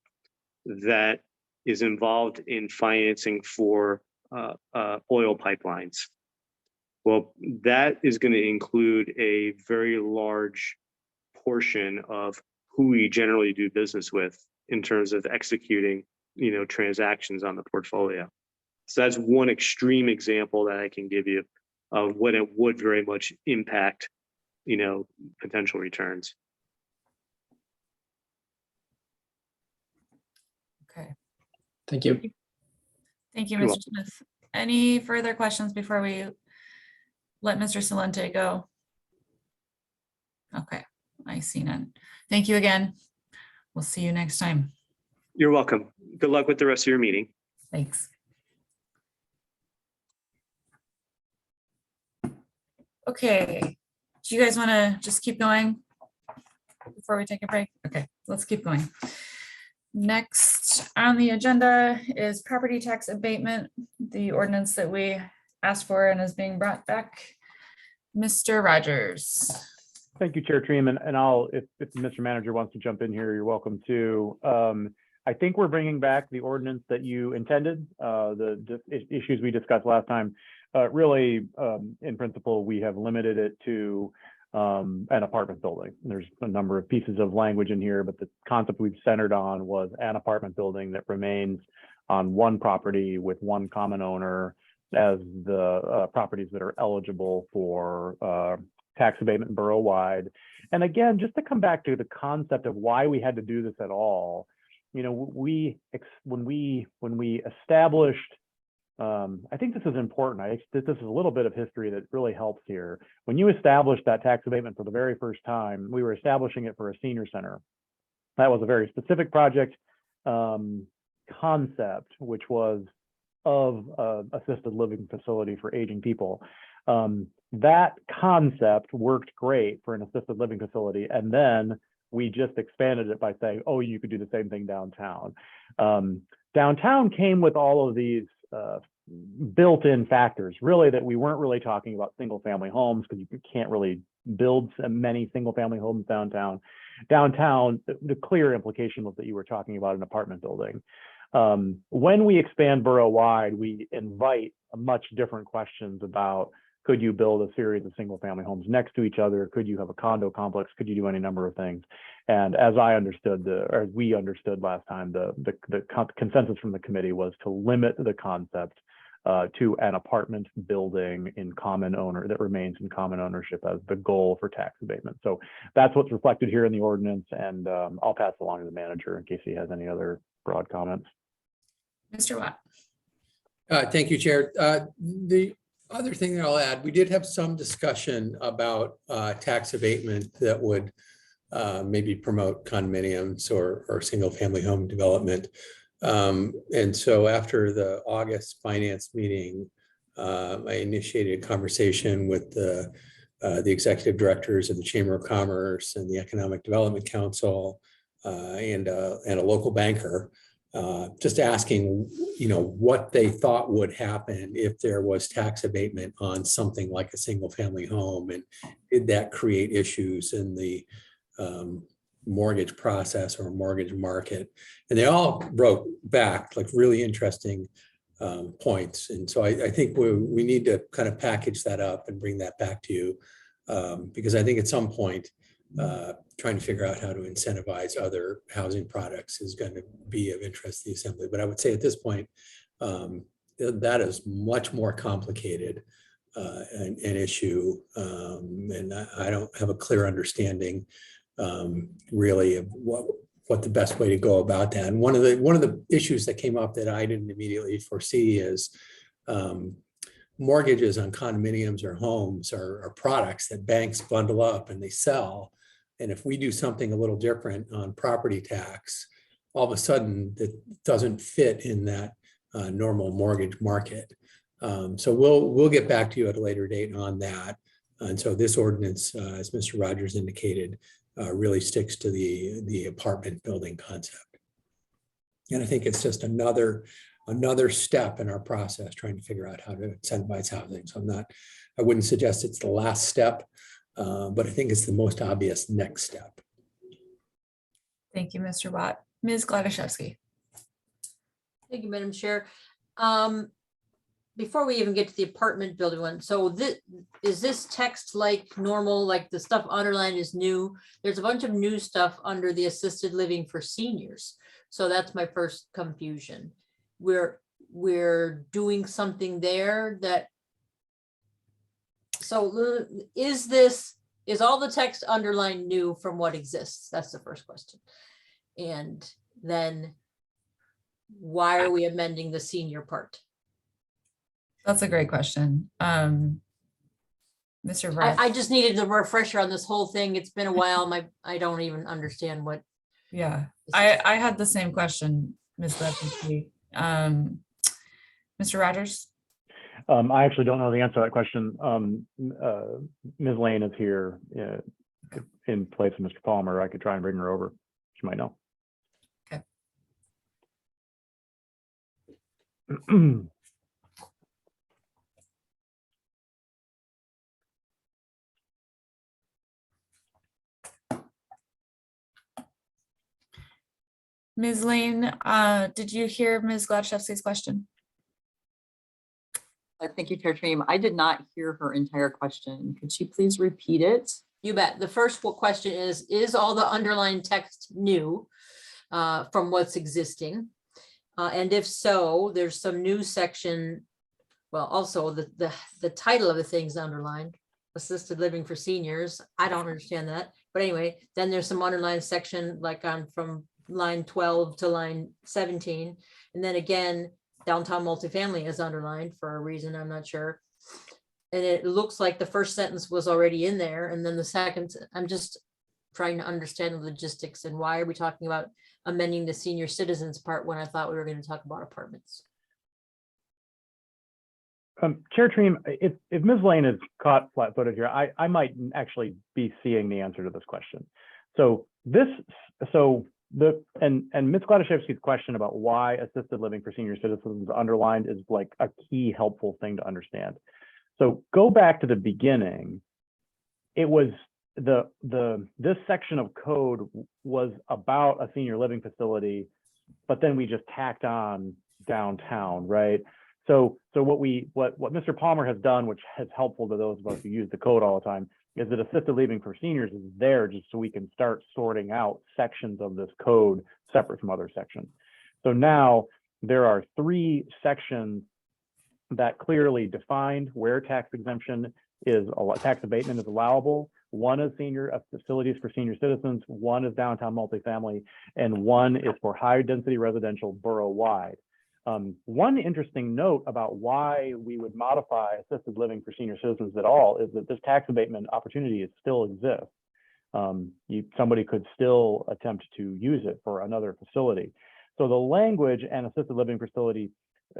that is involved in financing for oil pipelines. Well, that is going to include a very large portion of who we generally do business with in terms of executing, transactions on the portfolio. So that's one extreme example that I can give you of when it would very much impact, potential returns. Okay. Thank you. Thank you, You're Mr. Smith. Any further questions before we let Mr. Salente go? Okay, I see none. Thank you again. We'll see you next time. You're welcome. Good luck with the rest of your meeting. Thanks. Okay, do you guys want to just keep going before we take a break? Okay, let's keep going. Next on the agenda is property tax abatement, the ordinance that we asked for and is being brought back. Mr. Rogers. Thank you, Chair Treem, and I'll, if Mr. Manager wants to jump in here, you're welcome to. I think we're bringing back the ordinance that you intended, the issues we discussed last time. Really, in principle, we have limited it to an apartment building. There's a number of pieces of language in here, but the concept we've centered on was an apartment building that remains on one property with one common owner as the properties that are eligible for tax abatement borough-wide. And again, just to come back to the concept of why we had to do this at all, when we established, I think this is important. This is a little bit of history that really helps here. When you established that tax abatement for the very first time, we were establishing it for a senior center. That was a very specific project concept, which was of assisted living facility for aging people. That concept worked great for an assisted living facility, and then we just expanded it by saying, oh, you could do the same thing downtown. Downtown came with all of these built-in factors, really, that we weren't really talking about single-family homes, because you can't really build many single-family homes downtown. Downtown, the clear implication was that you were talking about an apartment building. When we expand borough-wide, we invite much different questions about, could you build a series of single-family homes next to each other? Could you have a condo complex? Could you do any number of things? And as I understood, or we understood last time, the consensus from the committee was to limit the concept to an apartment building in common owner that remains in common ownership as the goal for tax abatement. So that's what's reflected here in the ordinance, and I'll pass along to the manager in case he has any other broad comments. Mr. Watt. Thank you, Chair. The other thing that I'll add, we did have some discussion about tax abatement that would maybe promote condominiums or single family home development. And so after the August finance meeting, I initiated a conversation with the executive directors of the Chamber of Commerce and the Economic Development Council and a local banker, just asking, what they thought would happen if there was tax abatement on something like a single family home, and did that create issues in the mortgage process or mortgage market. And they all wrote back like really interesting points. And so I think we need to kind of package that up and bring that back to you, because I think at some point trying to figure out how to incentivize other housing products is going to be of interest to the Assembly. But I would say at this point, that is much more complicated an issue, and I don't have a clear understanding really of what the best way to go about that. And one of the issues that came up that I didn't immediately foresee is mortgages on condominiums or homes are products that banks bundle up and they sell. And if we do something a little different on property tax, all of a sudden it doesn't fit in that normal mortgage market. So we'll get back to you at a later date on that. And so this ordinance, as Mr. Rogers indicated, really sticks to the apartment building concept. And I think it's just another step in our process trying to figure out how to incentivize housing. So I wouldn't suggest it's the last step, but I think it's the most obvious next step. Thank you, Mr. Watt. Ms. Gladaszewski. Thank you, Madam Chair. Before we even get to the apartment building one, so is this text like normal, like the stuff underlined is new? There's a bunch of new stuff under the assisted living for seniors. So that's my first confusion. We're doing something there that, so is all the text underlined new from what exists? That's the first question. And then why are we amending the senior part? That's a great question. Mr. Wright. I just needed a refresher on this whole thing. It's been a while. I don't even understand what. Yeah, I had the same question, Ms. Gladaszewski. Mr. Rogers. I actually don't know the answer to that question. Ms. Lane is here in place of Mr. Palmer. I could try and bring her over. She might know. Okay. Ms. Lane, did you hear Ms. Gladaszewski's question? Thank you, Chair Treem. I did not hear her entire question. Could she please repeat it? You bet. The first question is all the underlined text new from what's existing? And if so, there's some new section. Well, also the title of the thing's underlined, assisted living for seniors. I don't understand that. But anyway, then there's some underlined section like from line 12 to line 17. And then again, downtown multifamily is underlined for a reason, I'm not sure. And it looks like the first sentence was already in there. And then the second, I'm just trying to understand the logistics and why are we talking about amending the senior citizens part when I thought we were going to talk about apartments. Chair Treem, if Ms. Lane is caught flat-footed here, I might actually be seeing the answer to this question. So Ms. Gladaszewski's question about why assisted living for senior citizens is underlined is like a key helpful thing to understand. So go back to the beginning. It was this section of code was about a senior living facility, but then we just tacked on downtown, right? So what Mr. Palmer has done, which is helpful to those of us who use the code all the time, is that assisted living for seniors is there just so we can start sorting out sections of this code separate from other sections. So now there are 3 sections that clearly defined where tax exemption is, tax abatement is allowable. One is facilities for senior citizens, one is downtown multifamily, and one is for high density residential borough-wide. One interesting note about why we would modify assisted living for senior citizens at all is that this tax abatement opportunity still exists. Somebody could still attempt to use it for another facility. So the language and assisted living facility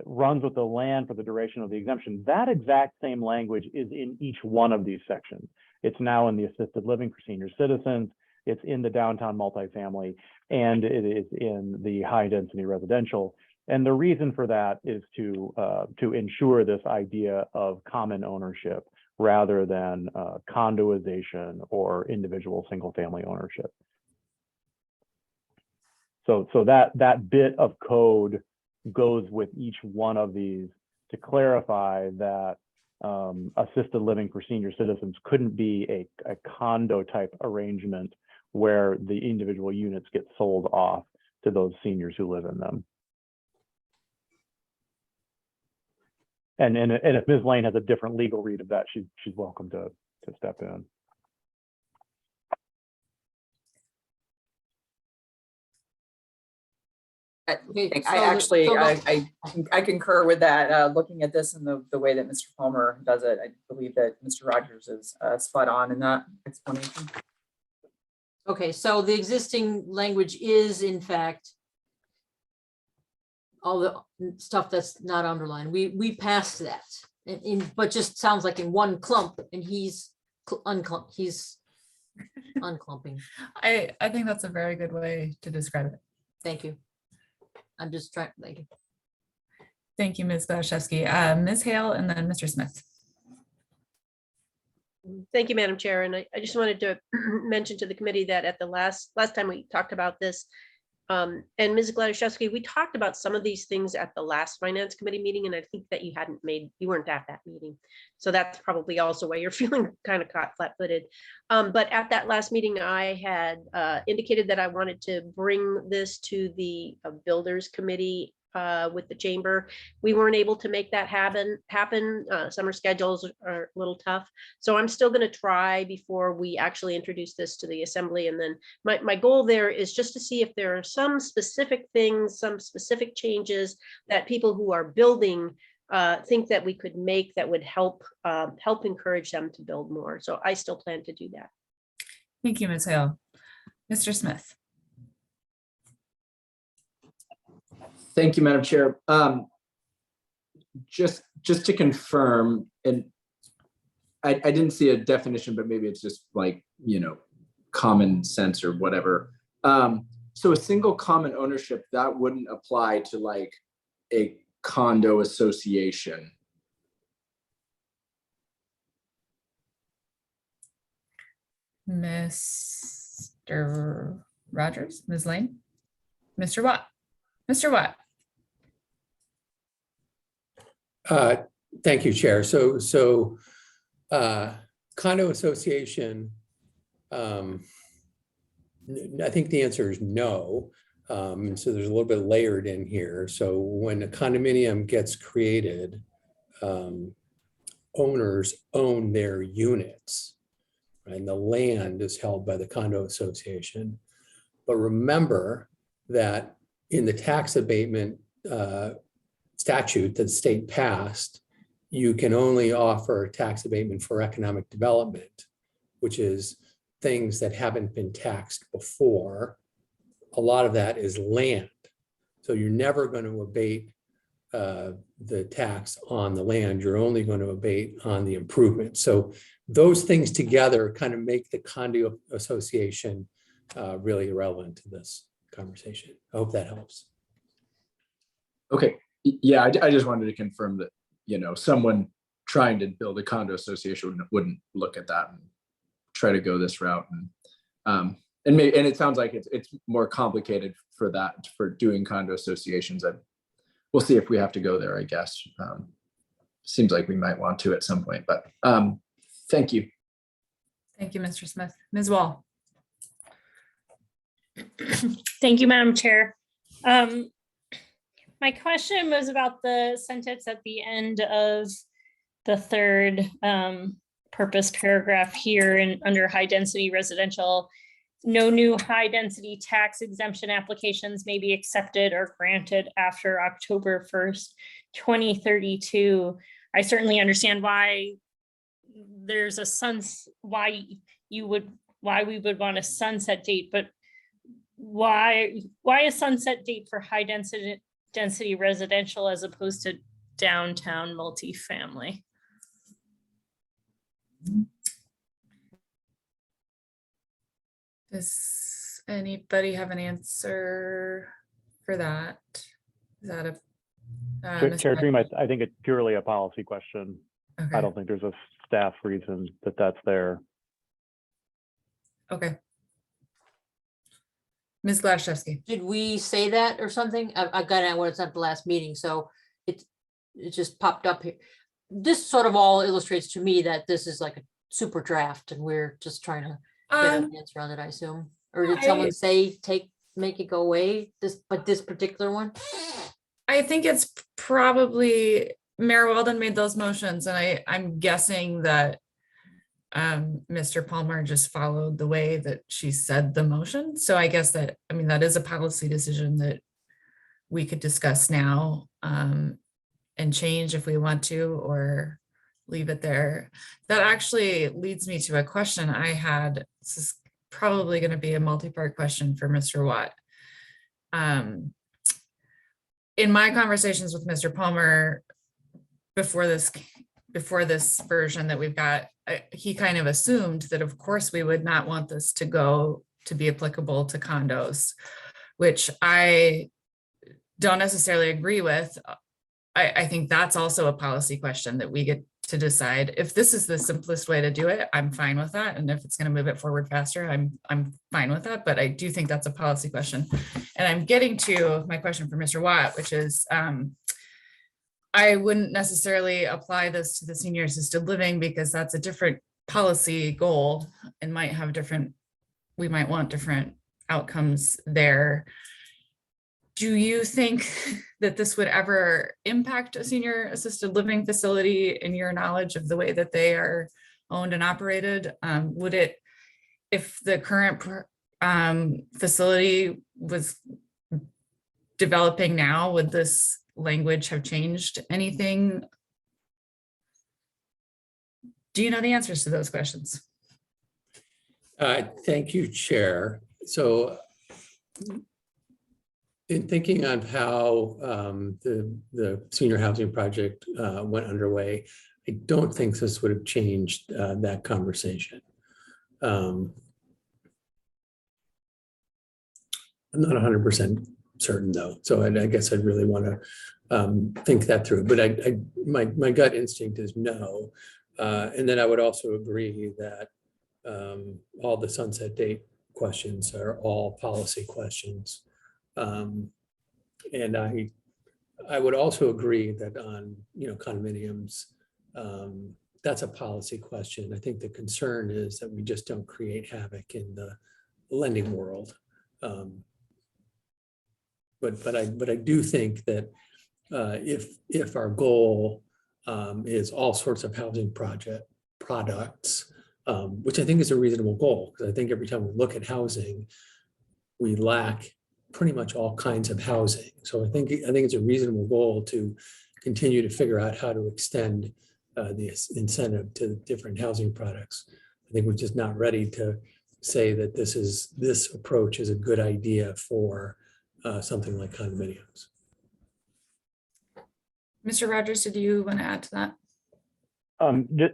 runs with the land for the duration of the exemption. That exact same language is in each one of these sections. It's now in the assisted living for senior citizens, it's in the downtown multifamily, and it is in the high density residential. And the reason for that is to ensure this idea of common ownership rather than condoization or individual single family ownership. So that bit of code goes with each one of these to clarify that assisted living for senior citizens couldn't be a condo type arrangement where the individual units get sold off to those seniors who live in them. And if Ms. Lane has a different legal read of that, she's welcome to step in. I concur with that. Looking at this and the way that Mr. Palmer does it, I believe that Mr. Rogers is spot on in that explanation. Okay, so the existing language is in fact all the stuff that's not underlined. We passed that, but just sounds like in one clump, and he's unclumping. I think that's a very good way to describe it. Thank you. I'm just trying. Thank you. Thank you, Ms. Gladaszewski. Ms. Hale and then Mr. Smith. Thank you, Madam Chair. And I just wanted to mention to the committee that at the last time we talked about this, and Ms. Gladaszewski, we talked about some of these things at the last Finance Committee meeting, and I think that you weren't at that meeting. So that's probably also why you're feeling kind of caught flat-footed. But at that last meeting, I had indicated that I wanted to bring this to the Builders Committee with the chamber. We weren't able to make that happen. Summer schedules are a little tough. So I'm still going to try before we actually introduce this to the assembly. And then my goal there is just to see if there are some specific things, some specific changes that people who are building think that we could make that would help encourage them to build more. So I still plan to do that. Thank you, Ms. Hale. Mr. Smith. Thank you, Madam Chair. Just to confirm, and I didn't see a definition, but maybe it's just like, common sense or whatever. So a single common ownership, that wouldn't apply to like a condo association. Mr. Rogers, Ms. Lane, Mr. Watt. Mr. Watt. Thank you, Chair. So condo association, I think the answer is no. And so there's a little bit layered in here. So when a condominium gets created, owners own their units, right? And the land is held by the condo association. But remember that in the tax abatement statute that the state passed, you can only offer tax abatement for economic development, which is things that haven't been taxed before. A lot of that is land. So you're never going to abate the tax on the land. You're only going to abate on the improvement. So those things together kind of make the condo association really relevant to this conversation. I hope that helps. Okay, yeah, I just wanted to confirm that, you know, someone trying to build a condo association wouldn't look at that and try to go this route. And it sounds like it's more complicated for that, for doing condo associations. And we'll see if we have to go there, I guess. Seems like we might want to at some point, but thank you. Thank you, Mr. Smith. Ms. Wall. Thank you, Madam Chair. My question was about the sentence at the end of the third purpose paragraph here and under high density residential. No new high density tax exemption applications may be accepted or granted after October 1st, 2032. I certainly understand why there's a why we would want a sunset date, but why a sunset date for high density residential as opposed to downtown multifamily? Does anybody have an answer for that? Is that a Mr. Chair Dream, Hyde? I think it's purely a policy question. Okay. I don't think there's a staff reason that that's there. Okay. Ms. Glaszewski. Did we say that or something? I got it when it's at the last meeting, so it just popped up here. This sort of all illustrates to me that this is like a super draft and we're just trying to get an answer on it, I assume. Or did someone say make it go away, this particular one? I think it's probably Mayor Weldon made those motions, and I'm guessing that Mr. Palmer just followed the way that she said the motion. So I guess that, I mean, that is a policy decision that we could discuss now and change if we want to, or leave it there. That actually leads me to a question I had. This is probably going to be a multi-part question for Mr. Watt. In my conversations with Mr. Palmer before this version that we've got, he kind of assumed that of course we would not want this to be applicable to condos, which I don't necessarily agree with. I think that's also a policy question that we get to decide. If this is the simplest way to do it, I'm fine with that. And if it's going to move it forward faster, I'm fine with that. But I do think that's a policy question. And I'm getting to my question for Mr. Watt, which is, I wouldn't necessarily apply this to the senior assisted living because that's a different policy goal and we might want different outcomes there. Do you think that this would ever impact a senior assisted living facility in your knowledge of the way that they are owned and operated? Would it, if the current facility was developing now, would this language have changed anything? Do you know the answers to those questions? Thank you, Chair. So in thinking on how the senior housing project went underway, I don't think this would have changed that conversation. I'm not 100% certain though, so I guess I'd really want to think that through. But my gut instinct is no, and then I would also agree that all the sunset date questions are all policy questions. And I would also agree that on condominiums, that's a policy question. I think the concern is that we just don't create havoc in the lending world. But I do think that if our goal is all sorts of housing products, which I think is a reasonable goal, because I think every time we look at housing, we lack pretty much all kinds of housing. So I think it's a reasonable goal to continue to figure out how to extend the incentive to different housing products. I think we're just not ready to say that this approach is a good idea for something like condominiums. Mr. Rogers, did you want to add to that?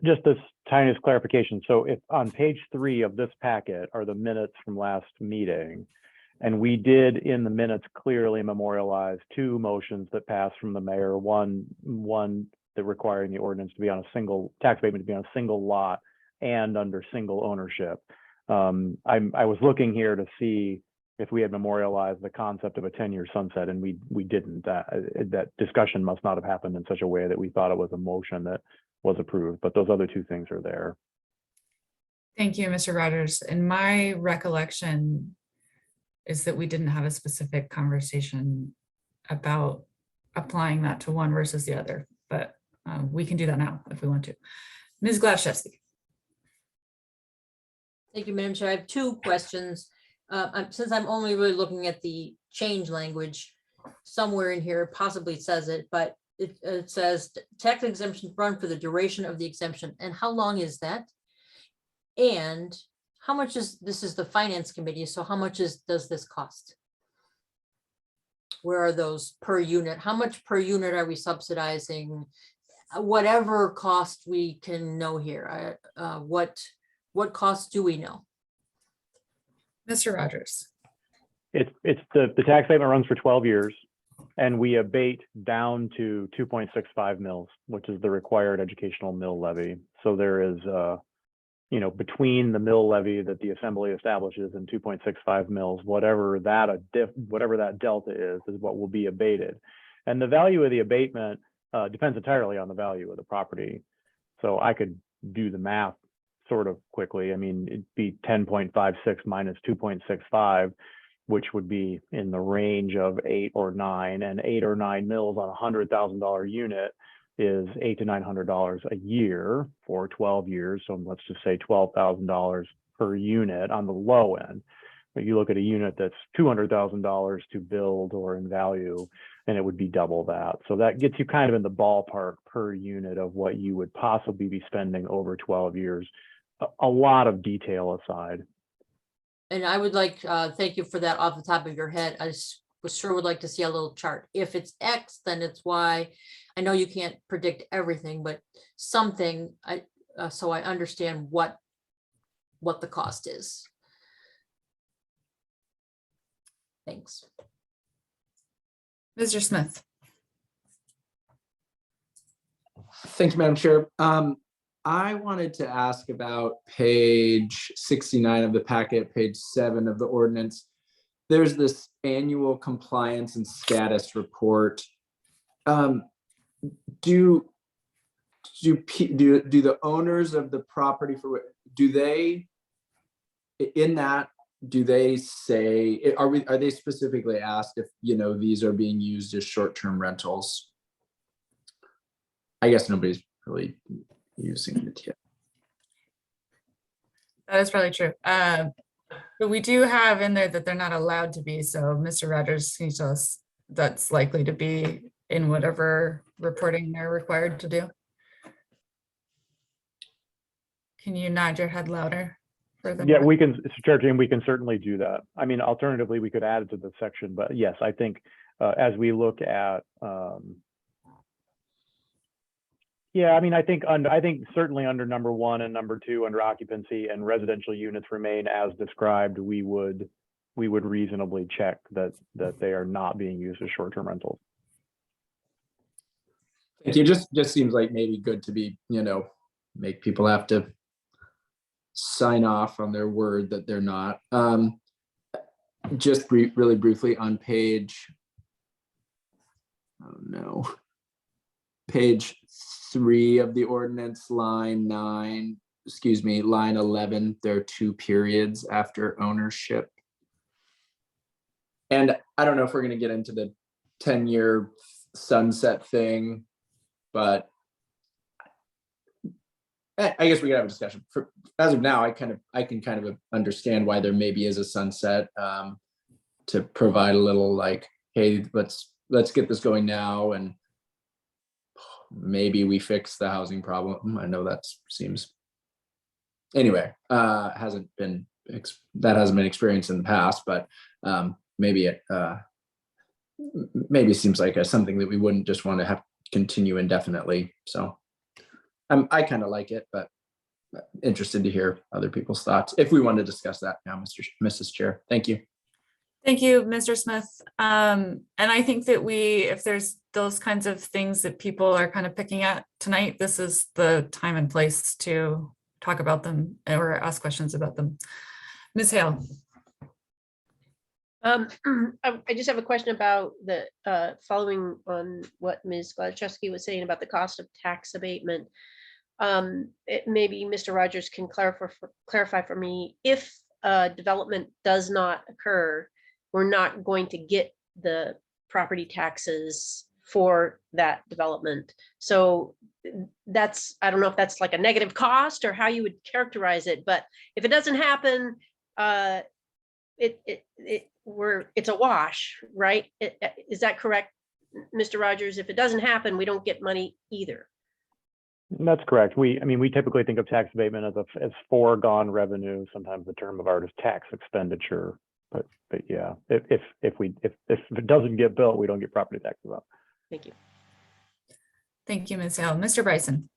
Just this tiniest clarification. So if on page 3 of this packet are the minutes from last meeting, and we did in the minutes clearly memorialize 2 motions that passed from the mayor, one that requiring the ordinance to be on a single tax abatement to be on a single lot and under single ownership. I was looking here to see if we had memorialized the concept of a 10-year sunset, and we didn't. That discussion must not have happened in such a way that we thought it was a motion that was approved, but those other 2 things are there. Thank you, Mr. Rogers. And my recollection is that we didn't have a specific conversation about applying that to one versus the other, but we can do that now if we want to. Ms. Glaszewski. Thank you, Madam Chair. I have 2 questions. Since I'm only really looking at the change language, somewhere in here, possibly it says it, but it says tax exemption run for the duration of the exemption. And how long is that? And how much this is the finance committee, so how much does this cost? Where are those per unit? How much per unit are we subsidizing? Whatever cost we can know here, what costs do we know? Mr. Rogers. It's the tax abatement runs for 12 years, and we abate down to 2.65 mils, which is the required educational mill levy. So there is, between the mill levy that the assembly establishes and 2.65 mils, whatever that delta is what will be abated. And the value of the abatement depends entirely on the value of the property. So I could do the math sort of quickly. I mean, it'd be 10.56 minus 2.65, which would be in the range of 8 or 9, and 8 or 9 mils on a $100,000 unit is $800 to $900 a year for 12 years. So let's just say $12,000 per unit on the low end. But you look at a unit that's $200,000 to build or in value, and it would be double that. So that gets you kind of in the ballpark per unit of what you would possibly be spending over 12 years. A lot of detail aside. And I would like, thank you for that off the top of your head. I sure would like to see a little chart. If it's X, then it's Y. I know you can't predict everything, but something, so I understand what the cost is. Thanks. Mr. Smith. Thank you, Madam Chair. I wanted to ask about page 69 of the packet, page 7 of the ordinance. There's this annual compliance and status report. Do the owners of the property do they say, are they specifically asked if these are being used as short-term rentals? I guess nobody's really using it yet. That is probably true. But we do have in there that they're not allowed to be. So Mr. Rogers, can you tell us that's likely to be in whatever reporting they're required to do? Can you nod your head louder? For them? Yeah, we can, Chair Jane, we can certainly do that. I mean, alternatively, we could add it to the section, but yes, I think as we look at, yeah, I mean, I think certainly under number 1 and number 2 under occupancy and residential units remain as described, we would reasonably check that they are not being used as short-term rentals. Thank you. Just seems like maybe good to be, make people have to sign off on their word that they're not. Just really briefly on page, page 3 of the ordinance, line 11, there are 2 periods after ownership. And I don't know if we're going to get into the 10-year sunset thing, but I guess we could have a discussion. As of now, I can kind of understand why there maybe is a sunset, to provide a little like, hey, let's get this going now, and maybe we fix the housing problem. I know that seems, anyway, hasn't been experienced in the past, but maybe it maybe seems like something that we wouldn't just want to have continue indefinitely. So I kind of like it, but interested to hear other people's thoughts if we want to discuss that now, Mrs. Chair. Thank you. Thank you, Mr. Smith. And I think that if there's those kinds of things that people are kind of picking at tonight, this is the time and place to talk about them or ask questions about them. Ms. Hale. I just have a question about the following on what Ms. Gladchewski was saying about the cost of tax abatement. Maybe Mr. Rogers can clarify for me, if development does not occur, we're not going to get the property taxes for that development. So that's, I don't know if that's like a negative cost or how you would characterize it, but if it doesn't happen, it's a wash, right? Is that correct, Mr. Rogers? If it doesn't happen, we don't get money either. That's correct. I mean, we typically think of tax abatement as foregone revenue. Sometimes the term of art is tax expenditure, but yeah, if it doesn't get built, we don't get property taxes up. Thank you. Thank you, Ms. Hale. Mr. Bryson.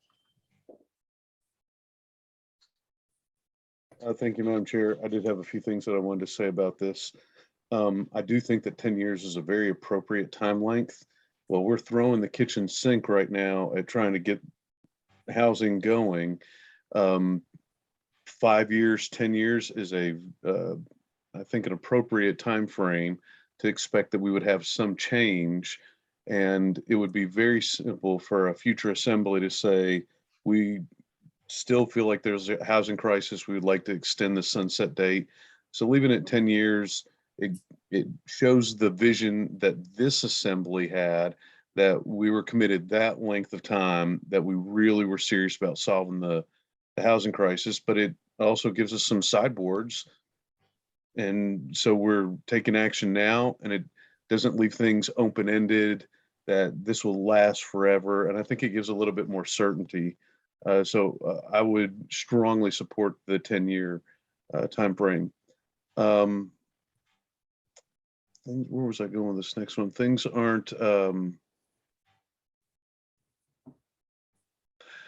Thank you, Madam Chair. I did have a few things that I wanted to say about this. I do think that 10 years is a very appropriate time length. Well, we're throwing the kitchen sink right now at trying to get housing going. 5 years, 10 years is I think an appropriate time frame to expect that we would have some change, and it would be very simple for a future assembly to say, we still feel like there's a housing crisis, we would like to extend the sunset date. So leaving it 10 years, it shows the vision that this assembly had, that we were committed that length of time, that we really were serious about solving the housing crisis, but it also gives us some sideboards. And so we're taking action now, and it doesn't leave things open-ended that this will last forever. And I think it gives a little bit more certainty. So I would strongly support the 10-year time frame. Where was I going with this next one? Things aren't.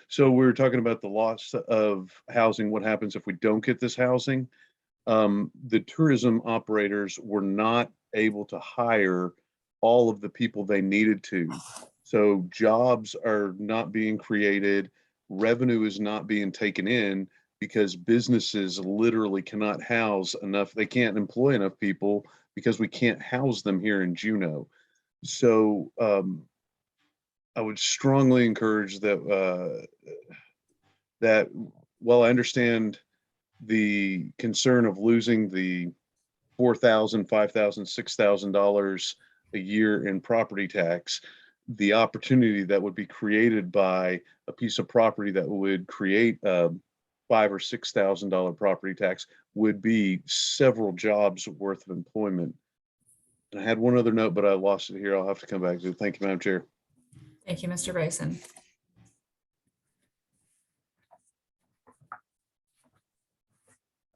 So we were talking about the loss of housing. What happens if we don't get this housing? The tourism operators were not able to hire all of the people they needed to. So jobs are not being created. Revenue is not being taken in because businesses literally cannot house enough. They can't employ enough people because we can't house them here in Juneau. So I would strongly encourage that, while I understand the concern of losing the $4,000, $5,000, $6,000 a year in property tax, the opportunity that would be created by a piece of property that would create a $5,000 or $6,000 property tax would be several jobs worth of employment. And I had one other note, but I lost it here. I'll have to come back to it. Thank you, Madam Chair. Thank you, Mr. Bryson.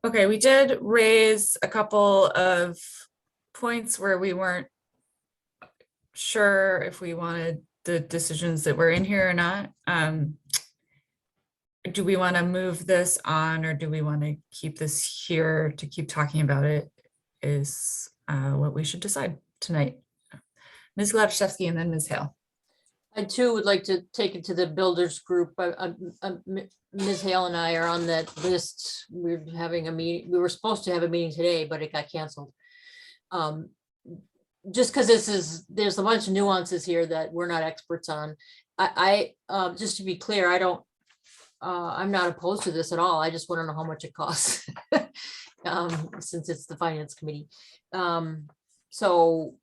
Okay, we did raise a couple of points where we weren't sure if we wanted the decisions that were in here or not. Do we want to move this on, or do we want to keep this here to keep talking about it is what we should decide tonight. Ms. Gladchewski and then Ms. Hale. I too would like to take it to the builders group. Ms. Hale and I are on that list. We're having a meeting. We were supposed to have a meeting today, but it got canceled. Just because there's a bunch of nuances here that we're not experts on. Just to be clear, I'm not opposed to this at all. I just want to know how much it costs since it's the finance committee. So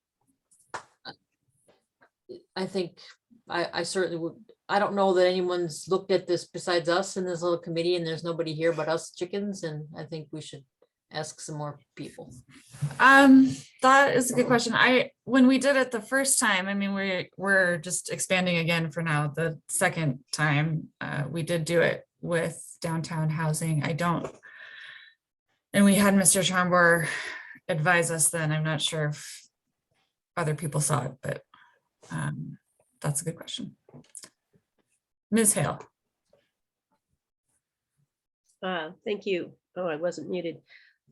I think I certainly would. I don't know that anyone's looked at this besides us in this little committee, and there's nobody here but us chickens. And I think we should ask some more people. That is a good question. When we did it the first time, I mean, we're just expanding again for now. The second time we did do it with downtown housing. And we had Mr. Chambor advise us then. I'm not sure if other people saw it, but That's a good question. Ms. Hale. Thank you. Oh, I wasn't muted.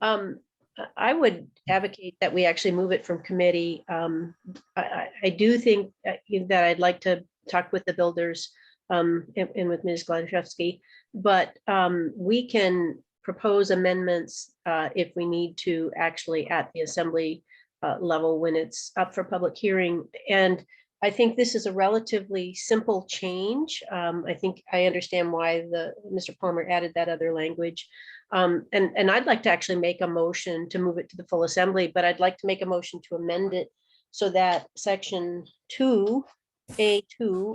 I would advocate that we actually move it from committee. I do think that I'd like to talk with the builders and with Ms. Gladszewski, but we can propose amendments if we need to actually at the assembly level when it's up for public hearing. And I think this is a relatively simple change. I think I understand why Mr. Palmer added that other language. And I'd like to actually make a motion to move it to the full assembly, but I'd like to make a motion to amend it so that section 2A2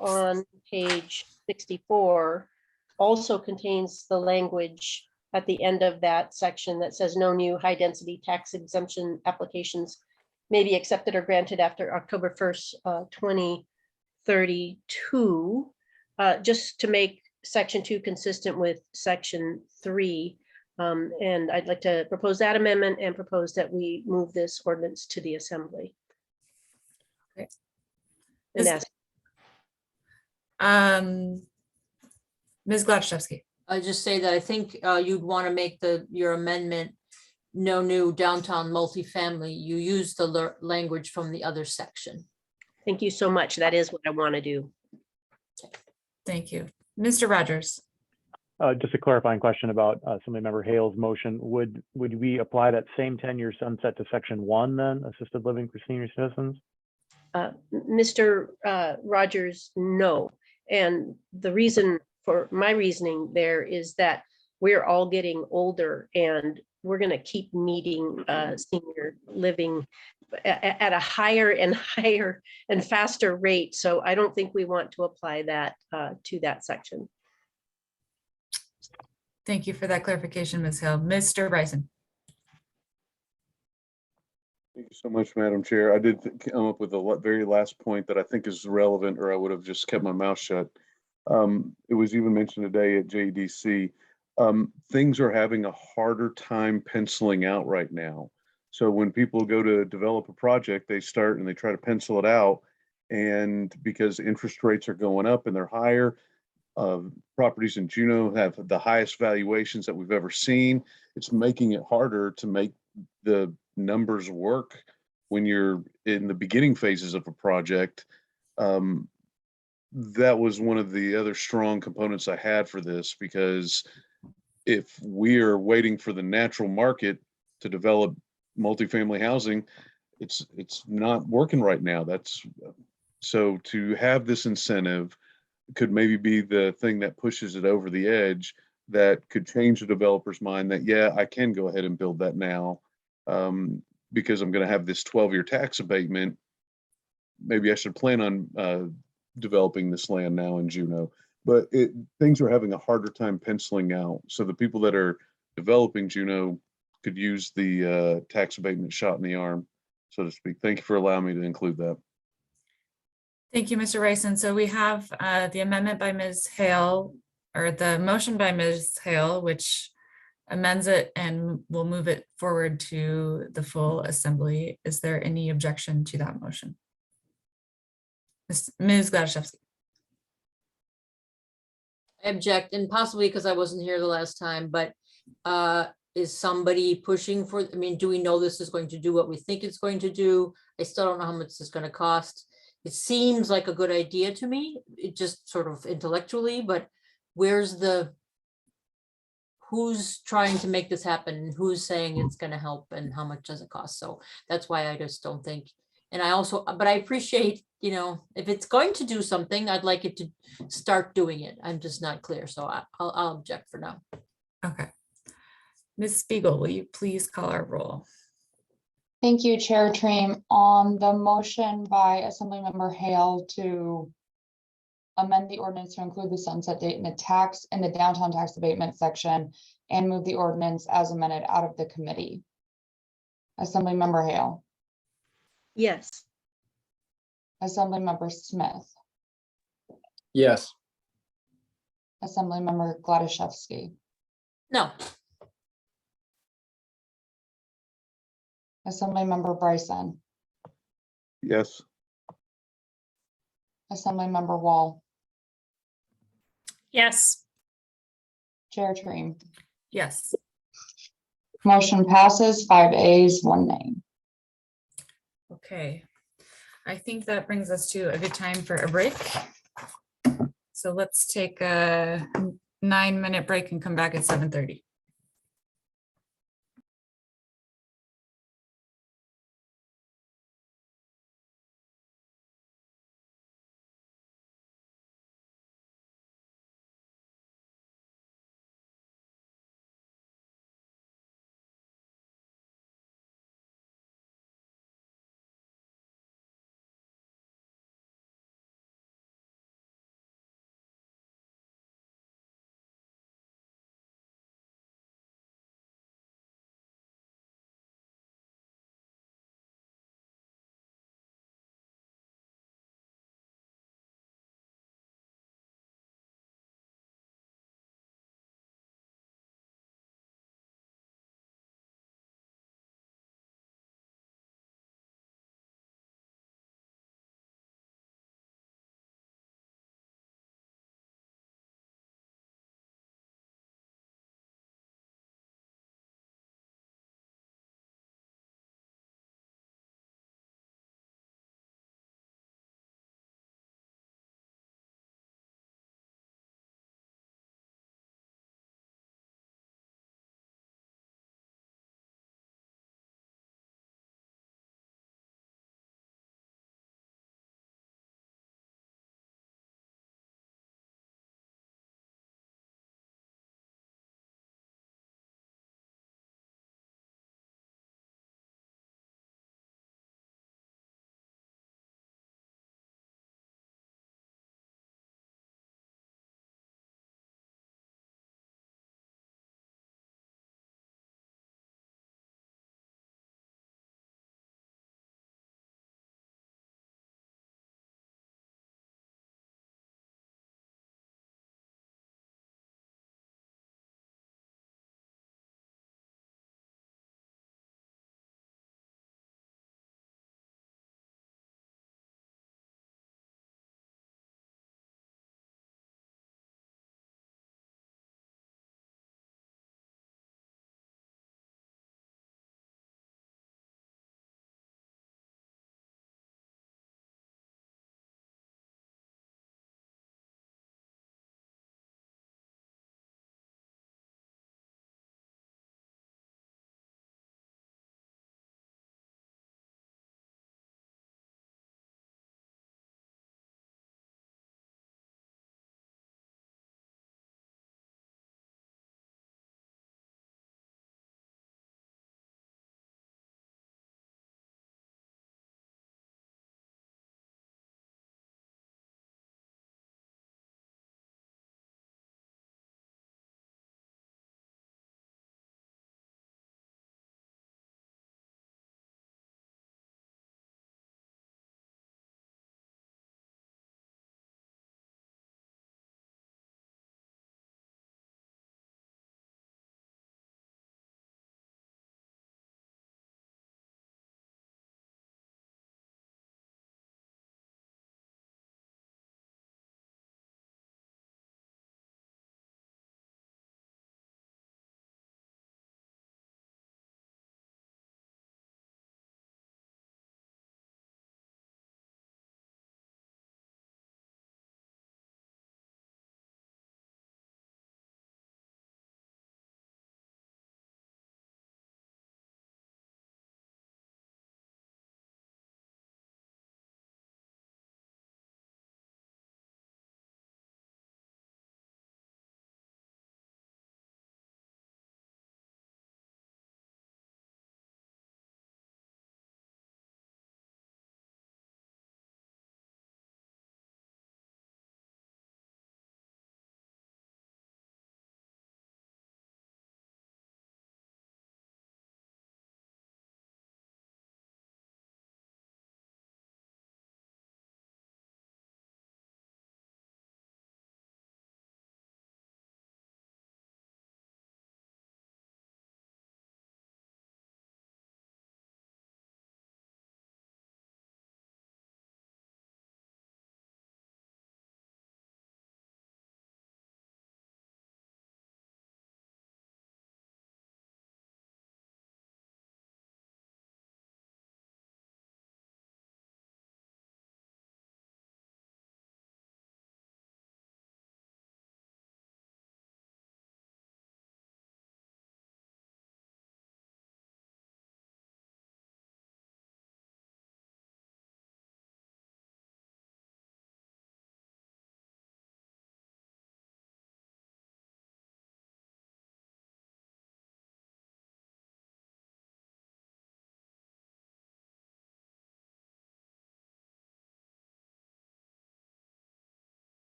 on page 64 also contains the language at the end of that section that says no new high density tax exemption applications may be accepted or granted after October 1st, 2032, just to make section 2 consistent with section 3. And I'd like to propose that amendment and propose that we move this ordinance to the assembly. Okay. And ask. Ms. Gladszewski. I just say that I think you'd want to make your amendment, no new downtown multifamily. You use the language from the other section. Thank you so much. That is what I want to do. Thank you. Mr. Rogers. Just a clarifying question about Assemblymember Hale's motion. Would we apply that same 10-year sunset to section 1 then, assisted living for senior citizens? Mr. Rogers, no. And the reason for my reasoning there is that we're all getting older and we're going to keep needing senior living at a higher and higher and faster rate. So I don't think we want to apply that to that section. Thank you for that clarification, Ms. Hill. Mr. Bryson. Thank you so much, Madam Chair. I did come up with a very last point that I think is relevant, or I would have just kept my mouth shut. It was even mentioned today at JDC. Things are having a harder time penciling out right now. So when people go to develop a project, they start and they try to pencil it out. And because interest rates are going up and they're higher, properties in Juneau have the highest valuations that we've ever seen. It's making it harder to make the numbers work when you're in the beginning phases of a project. That was one of the other strong components I had for this, because if we are waiting for the natural market to develop multifamily housing, it's not working right now. So to have this incentive could maybe be the thing that pushes it over the edge, that could change the developer's mind that, yeah, I can go ahead and build that now because I'm going to have this 12-year tax abatement. Maybe I should plan on developing this land now in Juneau. But things are having a harder time penciling out. So the people that are developing Juneau could use the tax abatement shot in the arm, so to speak. Thank you for allowing me to include that. Thank you, Mr. Ryson. So we have the amendment by Ms. Hale, or the motion by Ms. Hale, which amends it and will move it forward to the full assembly. Is there any objection to that motion? Ms. Gladszewski. I object, and possibly because I wasn't here the last time, but is somebody pushing for, I mean, do we know this is going to do what we think it's going to do? I still don't know how much it's going to cost. It seems like a good idea to me, it just sort of intellectually, but who's trying to make this happen? Who's saying it's going to help, and how much does it cost? So that's why I just don't think. And I also, but I appreciate, if it's going to do something, I'd like it to start doing it. I'm just not clear. So I'll object for now. Okay. Ms. Spiegel, will you please call our roll? Thank you, Chair Treem. On the motion by Assemblymember Hale to amend the ordinance to include the sunset date in the downtown tax abatement section and move the ordinance as amended out of the committee. Assemblymember Hale. Yes. Assemblymember Smith. Yes. Assemblymember Gladszewski. No. Assemblymember Bryson. Yes. Assemblymember Wall, Yes. Chair Treem. Yes. Motion passes 5 ayes, 1 nay. Okay. I think that brings us to a good time for a break. So let's take a 9-minute break and come back at 7:30.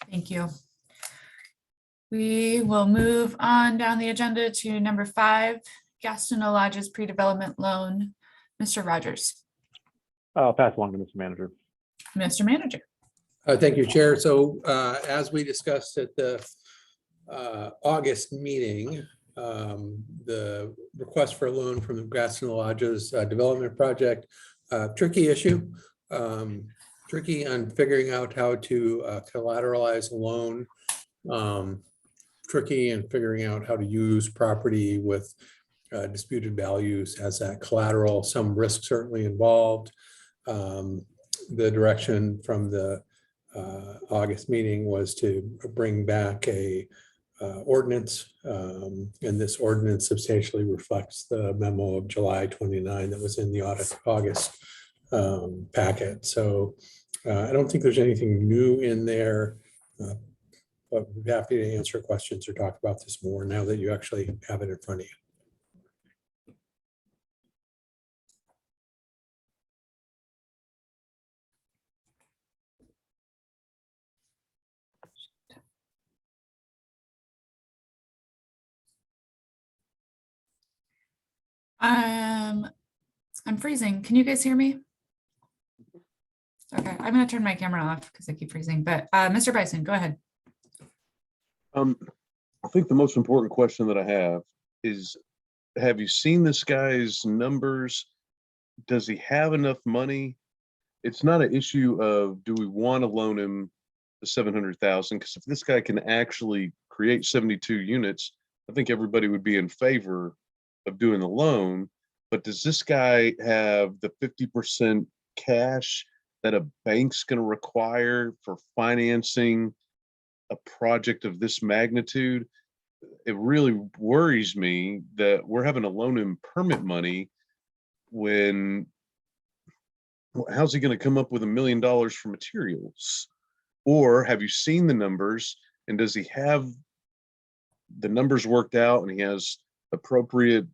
Thank you. We will move on down the agenda to number 5, Gaston Lodge's pre-development loan. Mr. Rogers, I'll pass along to Mr. Manager. Mr. Manager. Thank you, Chair. So as we discussed at the August meeting, the request for a loan from the Gaston Lodge's development project, tricky issue. Tricky on figuring out how to collateralize a loan. Tricky in figuring out how to use property with disputed values as that collateral. Some risk certainly involved. The direction from the August meeting was to bring back a ordinance, and this ordinance substantially reflects the memo of July 29 that was in the August packet. So I don't think there's anything new in there, but we're happy to answer questions or talk about this more now that you actually have it in front of you. I'm freezing. Can you guys hear me? Okay, I'm gonna turn my camera off because I keep freezing, but Mr. Bison, go ahead. I think the most important question that I have is, have you seen this guy's numbers? Does he have enough money? It's not an issue of, do we want to loan him the 700,000? Because if this guy can actually create 72 units, I think everybody would be in favor of doing the loan. But does this guy have the 50% cash that a bank's going to require for financing a project of this magnitude? It really worries me that we're having to loan him permit money when, how's he going to come up with $1 million for materials? Or have you seen the numbers, and does he have the numbers worked out, and he has appropriate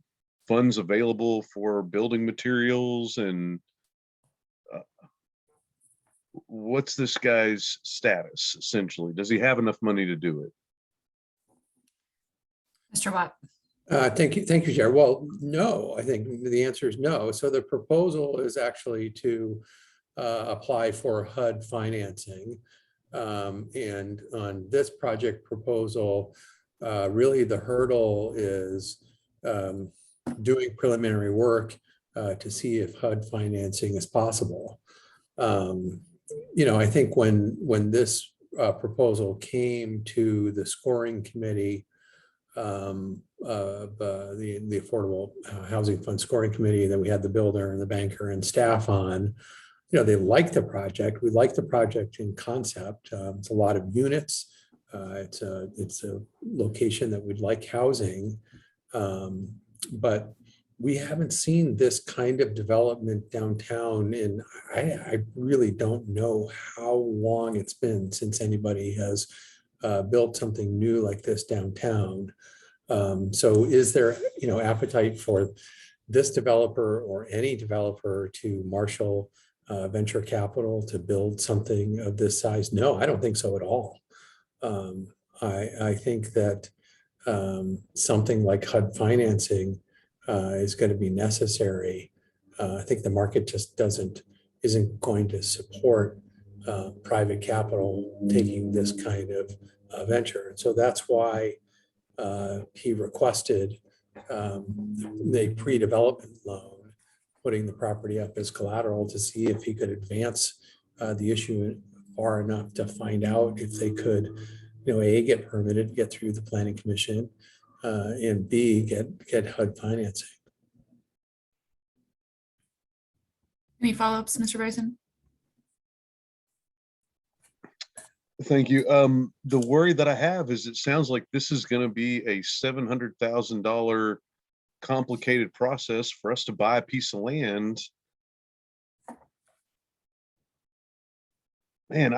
funds available for building materials? And what's this guy's status essentially? Does he have enough money to do it? Mr. Watt. Thank you, Chair. Well, no, I think the answer is no. So the proposal is actually to apply for HUD financing. And on this project proposal, really the hurdle is doing preliminary work to see if HUD financing is possible. You know, I think when this proposal came to the scoring committee, the Affordable Housing Fund Scoring Committee, that we had the builder and the banker and staff on, you know, they liked the project. We like the project in concept. It's a lot of units. It's a location that we'd like housing, but we haven't seen this kind of development downtown, and I really don't know how long it's been since anybody has built something new like this downtown. So is there, you know, appetite for this developer or any developer to marshal venture capital to build something of this size? No, I don't think so at all. I think that something like HUD financing is going to be necessary. I think the market just isn't going to support private capital taking this kind of venture. And so that's why he requested the pre-development loan, putting the property up as collateral to see if he could advance the issue far enough to find out if they could, you know, A, get permitted, get through the planning commission, and B, get HUD financing. Any follow-ups, Mr. Bison? Thank you. The worry that I have is it sounds like this is going to be a $700,000 complicated process for us to buy a piece of land. Man,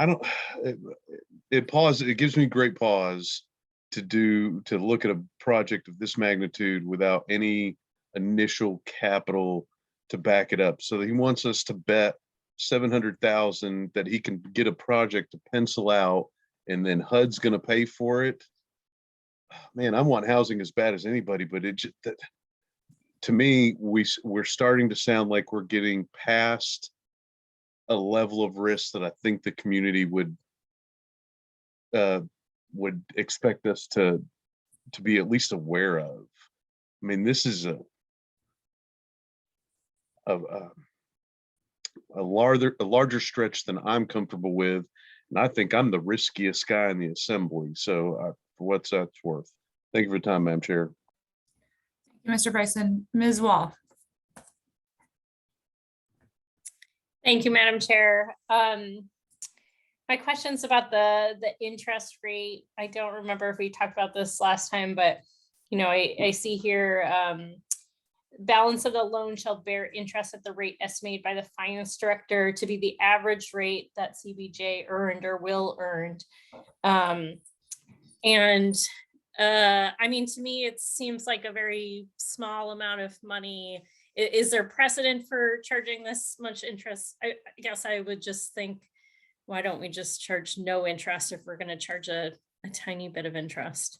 it gives me great pause to look at a project of this magnitude without any initial capital to back it up. So he wants us to bet $700,000 that he can get a project to pencil out and then HUD's gonna pay for it. Man, I want housing as bad as anybody, but to me, we're starting to sound like we're getting past a level of risk that I think the community would expect us to be at least aware of. I mean, this is a larger stretch than I'm comfortable with, and I think I'm the riskiest guy in the assembly. So, for what's that's worth. Thank you for your time, Madam Chair. Mr. Bryson, Ms. Wall. Thank you, Madam Chair. My question's about the interest rate. I don't remember if we talked about this last time, but you know, I see here balance of the loan shall bear interest at the rate estimated by the finance director to be the average rate that CBJ earned or will earn. I mean, to me, it seems like a very small amount of money. Is there precedent for charging this much interest? I guess I would just think, why don't we just charge no interest if we're going to charge a tiny bit of interest?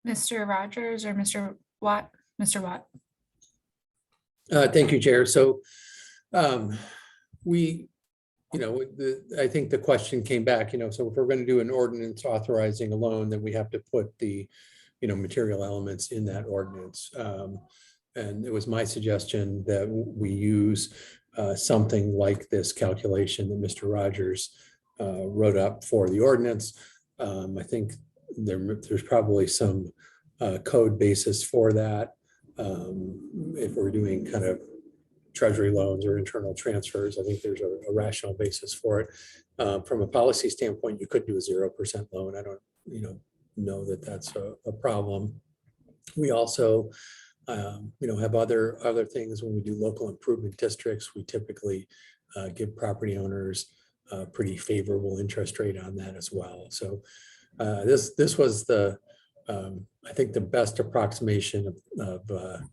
Mr. Rogers or Mr. Watt? Mr. Watt. Thank you, Chair. So I think the question came back, so if we're going to do an ordinance authorizing a loan, then we have to put the, material elements in that ordinance. And it was my suggestion that we use something like this calculation that Mr. Rogers wrote up for the ordinance. I think there's probably some code basis for that. If we're doing kind of Treasury loans or internal transfers, I think there's a rational basis for it. From a policy standpoint, you could do a 0% loan. I don't, know that that's a problem. We also, have other things when we do local improvement districts. We typically give property owners a pretty favorable interest rate on that as well. So this was I think the best approximation of a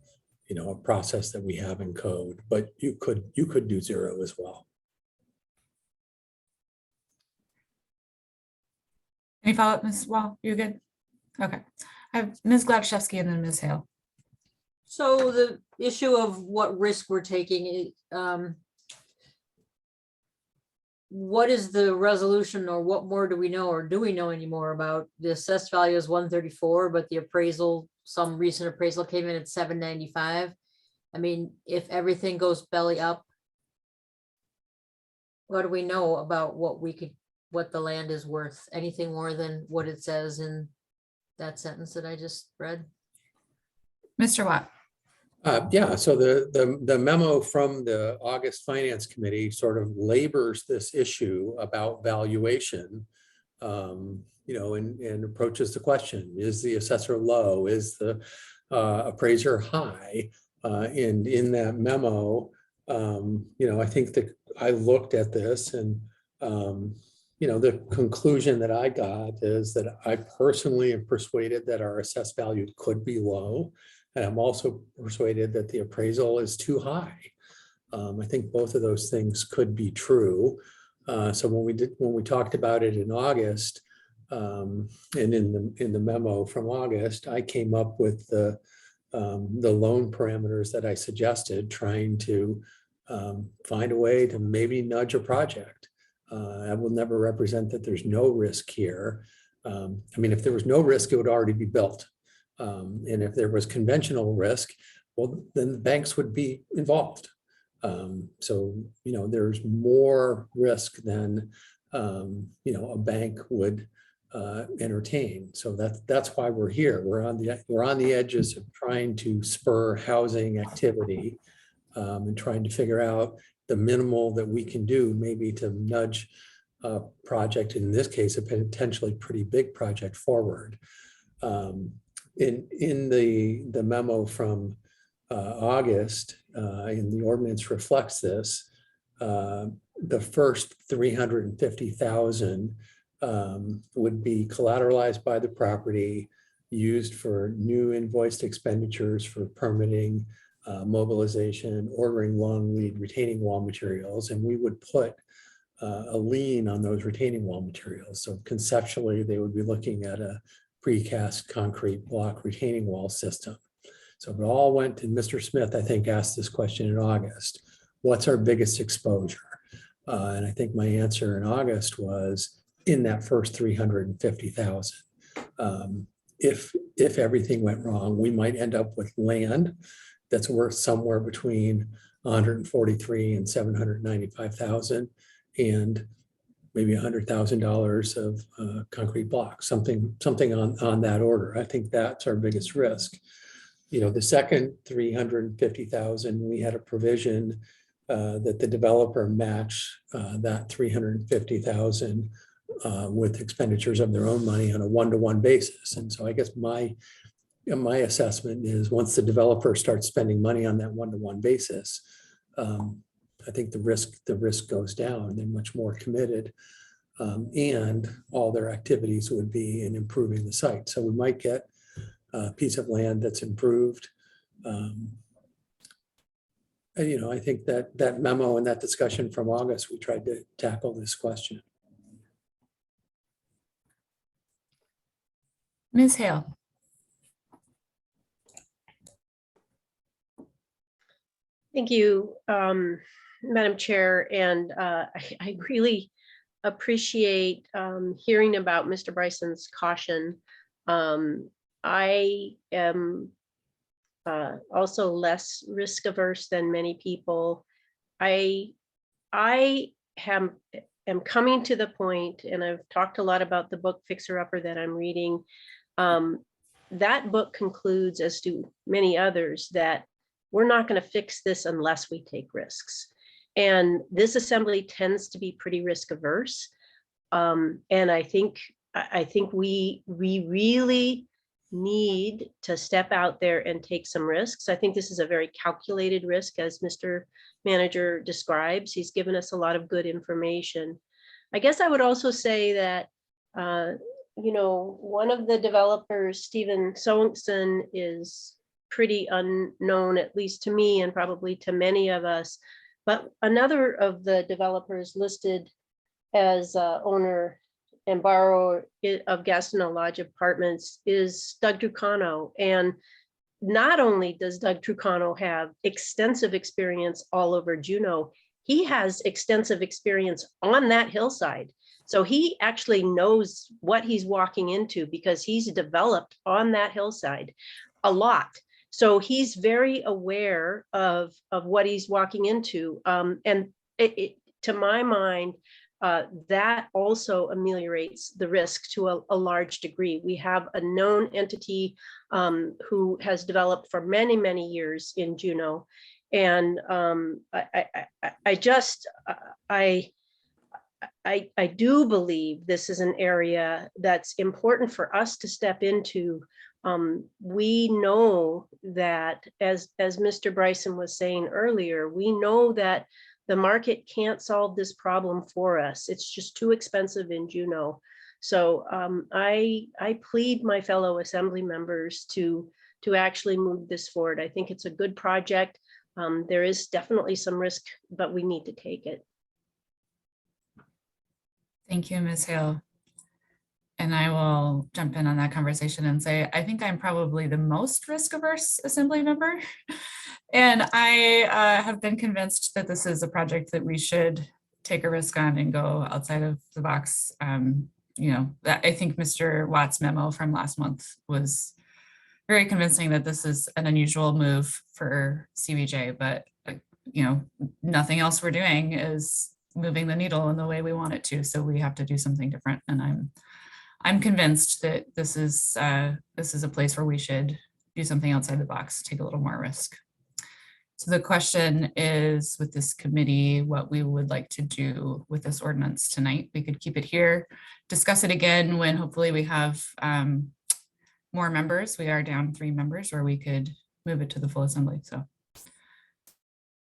process that we have in code, but you could do 0 as well. Any follow-up, Ms. Wall? You good? Okay. I have Ms. Gladchevsky and then Ms. Hale. So the issue of what risk we're taking, what is the resolution, or what more do we know, or do we know anymore about the assessed value is 134, but the appraisal, some recent appraisal came in at 795. I mean, if everything goes belly up, what do we know about what the land is worth? Anything more than what it says in that sentence that I just read? Mr. Watt. Yeah, so the memo from the August Finance Committee sort of labors this issue about valuation, and approaches the question, is the assessor low? Is the appraiser high? And in that memo, I think that I looked at this and, the conclusion that I got is that I personally am persuaded that our assessed value could be low. And I'm also persuaded that the appraisal is too high. I think both of those things could be true. So when we talked about it in August, and in the memo from August, I came up with the loan parameters that I suggested, trying to find a way to maybe nudge a project. I will never represent that there's no risk here. I mean, if there was no risk, it would already be built. And if there was conventional risk, well, then the banks would be involved. So, there's more risk than, a bank would entertain. So that's why we're here. We're on the edges of trying to spur housing activity, and trying to figure out the minimal that we can do, maybe to nudge a project, in this case, a potentially pretty big project forward. In the memo from August, and the ordinance reflects this, the first 350,000 would be collateralized by the property, used for new invoiced expenditures for permitting, mobilization, ordering long lead retaining wall materials, and we would put a lien on those retaining wall materials. So conceptually, they would be looking at a precast concrete block retaining wall system. So it all went to Mr. Smith, I think, asked this question in August. What's our biggest exposure? And I think my answer in August was in that first 350,000. If everything went wrong, we might end up with land that's worth somewhere between 143 and 795,000, and maybe $100,000 of concrete blocks, something on that order. I think that's our biggest risk. The second 350,000, we had a provision that the developer match that 350,000 with expenditures of their own money on a one-to-one basis. And so I guess my assessment is once the developer starts spending money on that one-to-one basis, I think the risk goes down. They're much more committed, and all their activities would be in improving the site. So we might get a piece of land that's improved. I think that memo and that discussion from August, we tried to tackle this question. Ms. Hale. Thank you, Madam Chair. And I really appreciate hearing about Mr. Bryson's caution. I am also less risk averse than many people. I am coming to the point, and I've talked a lot about the book Fixer Upper that I'm reading. That book concludes, as do many others, that we're not going to fix this unless we take risks. And this assembly tends to be pretty risk averse. And I think we really need to step out there and take some risks. I think this is a very calculated risk, as Mr. Manager describes. He's given us a lot of good information. I guess I would also say that, one of the developers, Stephen Sorensen, is pretty unknown, at least to me and probably to many of us. But another of the developers listed as owner and borrower of Gastineau Lodge Apartments is Doug Trucano. And not only does Doug Trucano have extensive experience all over Juneau, he has extensive experience on that hillside. So he actually knows what he's walking into because he's developed on that hillside a lot. So he's very aware of what he's walking into. And to my mind, that also ameliorates the risk to a large degree. We have a known entity who has developed for many, many years in Juneau. And I do believe this is an area that's important for us to step into. We know that, as Mr. Bryson was saying earlier, we know that the market can't solve this problem for us. It's just too expensive in Juneau. So I plead my fellow assembly members to actually move this forward. I think it's a good project. There is definitely some risk, but we need to take it. Thank you, Ms. Hale. And I will jump in on that conversation and say, I think I'm probably the most risk averse assembly member. And I have been convinced that this is a project that we should take a risk on and go outside of the box. That I think Mr. Watt's memo from last month was very convincing that this is an unusual move for CBJ, but nothing else we're doing is moving the needle in the way we want it to. So we have to do something different. And I'm convinced that this is a place where we should do something outside the box, take a little more risk. So the question is, with this committee, what we would like to do with this ordinance tonight. We could keep it here, discuss it again when hopefully we have more members. We are down 3 members, or we could move it to the full assembly. So,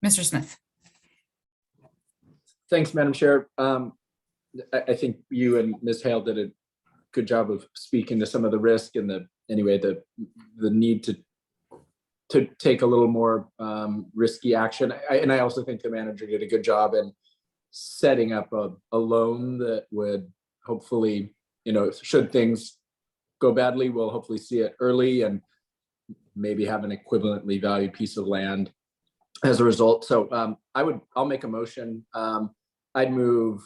Mr. Smith. Thanks, Madam Chair. I think you and Ms. Hale did a good job of speaking to some of the risk and the need to take a little more risky action. And I also think the manager did a good job in setting up a loan that would hopefully, should things go badly, we'll hopefully see it early and maybe have an equivalently valued piece of land as a result. So I'll make a motion. I'd move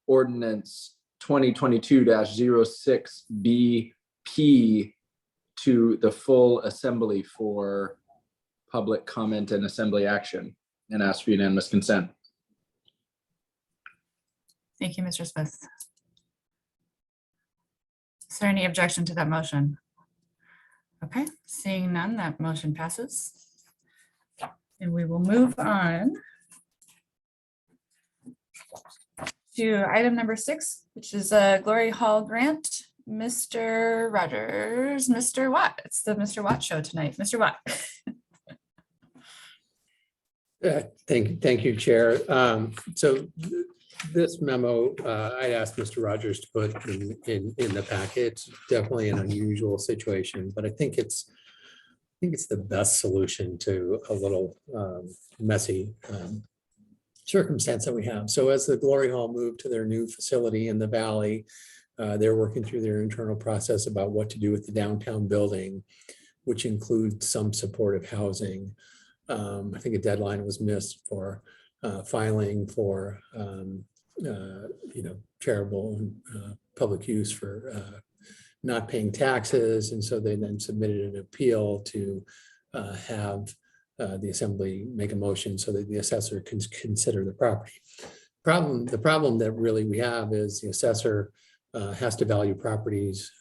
ordinance 2022-06BP to the full assembly for public comment and assembly action and ask for unanimous consent. Thank you, Mr. Smith. Is there any objection to that motion? Okay, seeing none, that motion passes. And we will move on to item number 6, which is a Glory Hall grant. Mr. Rogers, Mr. Watt. It's the Mr. Watt show tonight. Mr. Watt. Thank you, Chair. So this memo, I asked Mr. Rogers to put in the packet. It's definitely an unusual situation, but I think it's the best solution to a little messy circumstance that we have. So as the Glory Hall moved to their new facility in the Valley, they're working through their internal process about what to do with the downtown building, which includes some supportive housing. I think a deadline was missed for filing for charitable and public use for not paying taxes, and so they then submitted an appeal to have the assembly make a motion so that the assessor can consider the property. The problem that really we have is the assessor has to value properties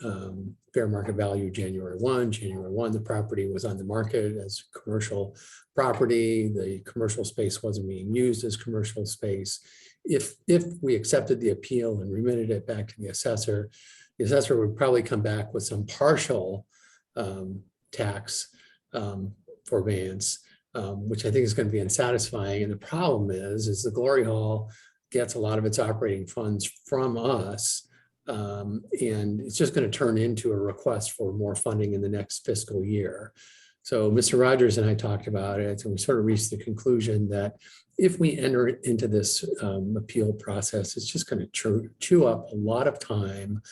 fair market value January 1. January 1, the property was on the market as commercial property. The commercial space wasn't being used as commercial space. If we accepted the appeal and remitted it back to the assessor would probably come back with some partial tax forbearance, which I think is going to be unsatisfying. And the problem is the Glory Hall gets a lot of its operating funds from us. And it's just going to turn into a request for more funding in the next fiscal year. So Mr. Rogers and I talked about it, and we sort of reached the conclusion that if we enter into this appeal process, it's just going to chew up a lot of time.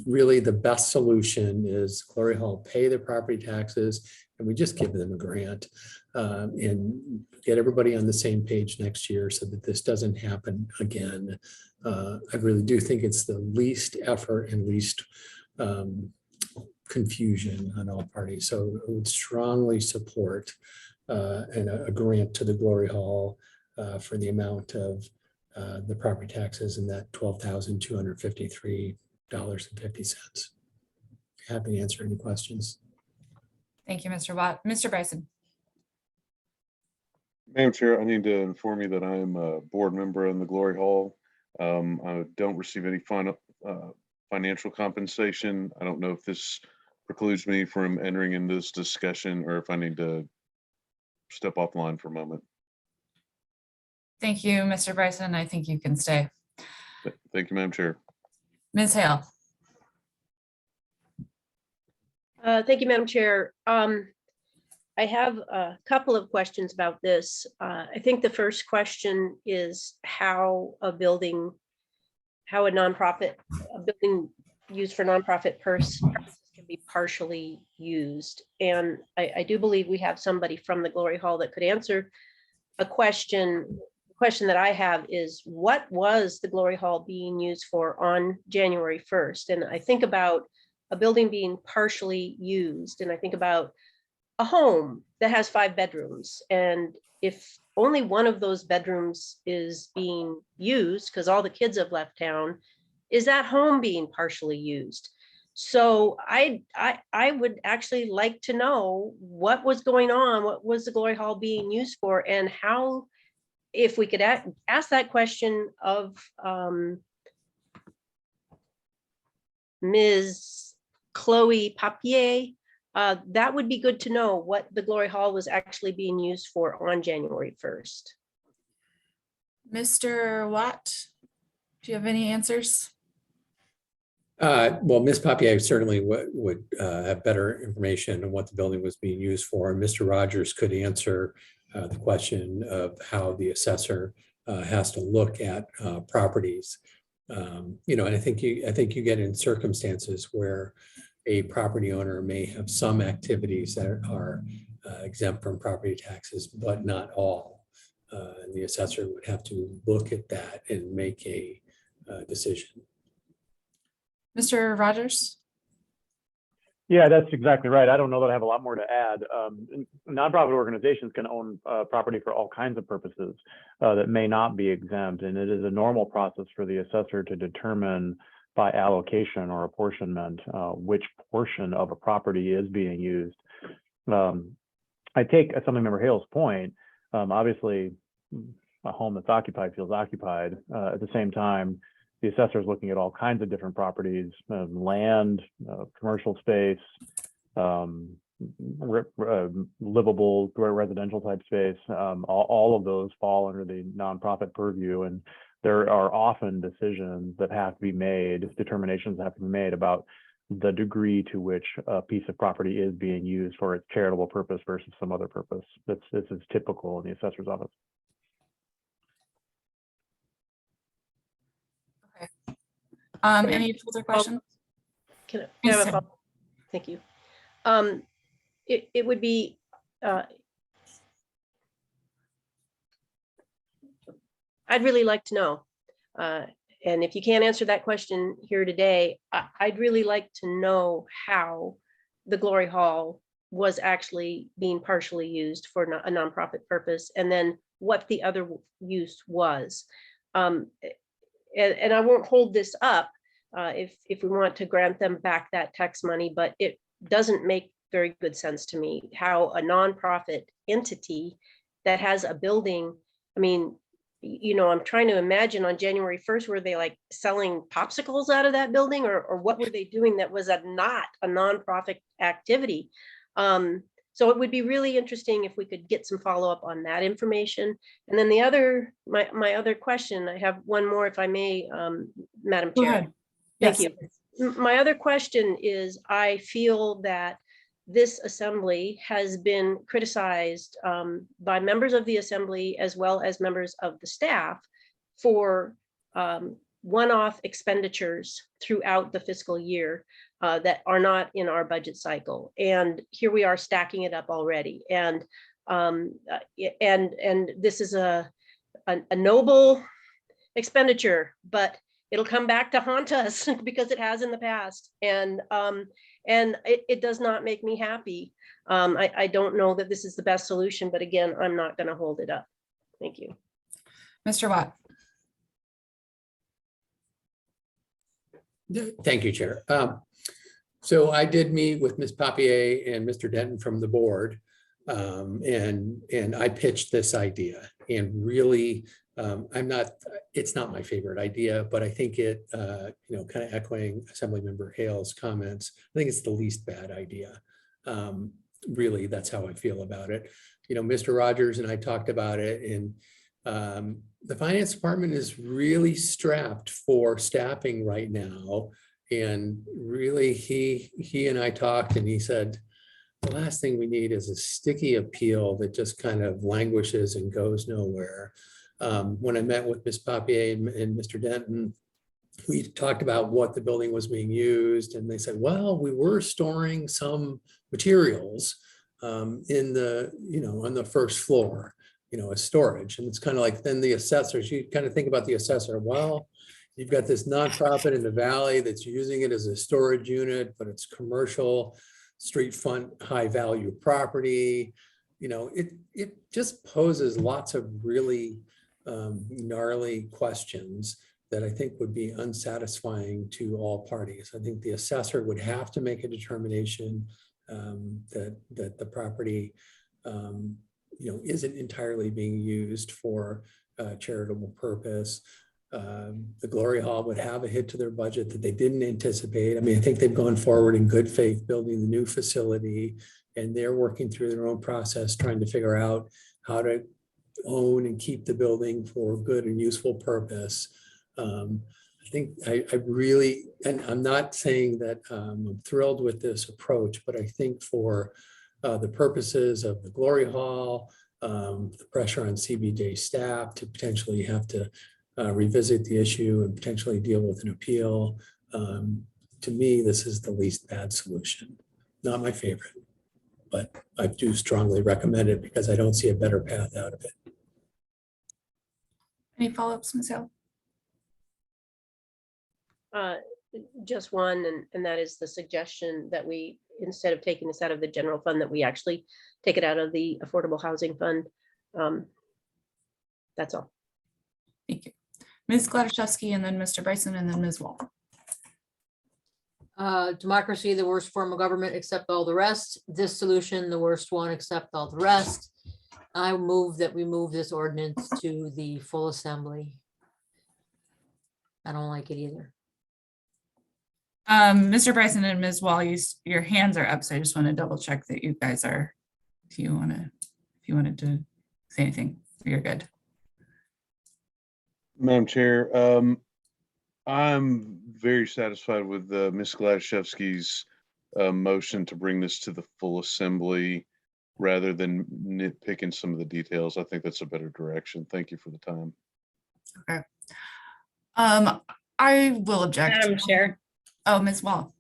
Really, the best solution is Glory Hall pay their property taxes, and we just give them a grant and get everybody on the same page next year so that this doesn't happen again. I really do think it's the least effort and least confusion on all parties. So I would strongly support a grant to the Glory Hall for the amount of the property taxes in that $12,253.50. Happy to answer any questions. Thank you, Mr. Watt. Mr. Bryson. Madam Chair, I need to inform you that I am a board member in the Glory Hall. I don't receive any financial compensation. I don't know if this precludes me from entering in this discussion or if I need to step offline for a moment. Thank you, Mr. Bryson. I think you can stay. Thank you, Madam Chair. Ms. Hale. Thank you, Madam Chair. I have a couple of questions about this. I think the first question is how a building used for nonprofit purposes can be partially used. And I do believe we have somebody from the Glory Hall that could answer a question. The question that I have is, what was the Glory Hall being used for on January 1st? And I think about a building being partially used, and I think about a home that has 5 bedrooms. And if only one of those bedrooms is being used because all the kids have left town, is that home being partially used? So I would actually like to know what was going on, what was the Glory Hall being used for, and how, if we could ask that question of Ms. Chloe Papier, that would be good to know what the Glory Hall was actually being used for on January 1st. Mr. Watt, do you have any answers? Well, Ms. Papier certainly would have better information on what the building was being used for. And Mr. Rogers could answer the question of how the assessor has to look at properties. You know, and I think you get in circumstances where a property owner may have some activities that are exempt from property taxes, but not all. And the assessor would have to look at that and make a decision. Mr. Rogers? Yeah, that's exactly right. I don't know that I have a lot more to add. Nonprofit organizations can own property for all kinds of purposes that may not be exempt, and it is a normal process for the assessor to determine by allocation or apportionment which portion of a property is being used. I take Assemblymember Hale's point. Obviously, a home that's occupied feels occupied. At the same time, the assessor is looking at all kinds of different properties, land, commercial space, livable residential type space. All of those fall under the nonprofit purview, and there are often decisions that have to be made, determinations that have to be made about the degree to which a piece of property is being used for its charitable purpose versus some other purpose. This is typical in the assessor's office. Any further questions? Can I Yes, have a sir. follow-up? Thank you. It would be, I'd really like to know, and if you can't answer that question here today, I'd really like to know how the Glory Hall was actually being partially used for a nonprofit purpose, and then what the other use was. And I won't hold this up if we want to grant them back that tax money, but it doesn't make very good sense to me how a nonprofit entity that has a building, I mean, you know, I'm trying to imagine on January 1st, were they like selling popsicles out of that building, or what were they doing that was not a nonprofit activity? So it would be really interesting if we could get some follow-up on that information. And then the other, my other question, I have one more if I may, Madam Go Chair. ahead. Thank Yes. you. My other question is, I feel that this assembly has been criticized by members of the assembly as well as members of the staff for one-off expenditures throughout the fiscal year that are not in our budget cycle. And here we are stacking it up already. And this is a noble expenditure, but it'll come back to haunt us because it has in the past. And it does not make me happy. I don't know that this is the best solution, but again, I'm not going to hold it up. Thank you. Mr. Watt? Thank you, Chair. So I did meet with Ms. Papier and Mr. Denton from the board, and I pitched this idea, and really, it's not my favorite idea, but I think it, you know, kind of echoing Assemblymember Hale's comments, I think it's the least bad idea. Really, that's how I feel about it. You know, Mr. Rogers and I talked about it, and the finance department is really strapped for staffing right now. And really, he and I talked, and he said, the last thing we need is a sticky appeal that just kind of languishes and goes nowhere. When I met with Ms. Papier and Mr. Denton, we talked about what the building was being used, and they said, well, we were storing some materials in the, you know, on the first floor, you know, as storage. And it's kind of like, then the assessors, you kind of think about the assessor, well, you've got this nonprofit in the valley that's using it as a storage unit, but it's commercial, street front, high value property. You know, it just poses lots of really gnarly questions that I think would be unsatisfying to all parties. I think the assessor would have to make a determination that the property, you know, isn't entirely being used for charitable purpose. The Glory Hall would have a hit to their budget that they didn't anticipate. I mean, I think they've gone forward in good faith building the new facility, and they're working through their own process, trying to figure out how to own and keep the building for good and useful purpose. I think I really, and I'm not saying that I'm thrilled with this approach, but I think for the purposes of the Glory Hall, the pressure on CBJ staff to potentially have to revisit the issue and potentially deal with an appeal. To me, this is the least bad solution. Not my favorite, but I do strongly recommend it because I don't see a better path out of it. Any follow-ups, Ms. Hill? Just one, and that is the suggestion that we, instead of taking this out of the general fund, that we actually take it out of the Affordable Housing Fund. That's all. Thank you. Ms. Gladysevsky, and then Mr. Bryson, and then Ms. Wall. Democracy, the worst form of government, except all the rest. This solution, the worst one, except all the rest. I move that we move this ordinance to the full assembly. I don't like it either. Mr. Bryson and Ms. Wall, your hands are up, so I just want to double check that you guys are, if you wanted to say anything, you're good. Madam Chair, I'm very satisfied with Ms. Gladysevsky's motion to bring this to the full assembly rather than nitpicking some of the details. I think that's a better direction. Thank you for the time. Okay. I will object. Madam Chair, Oh, Ms. Wall.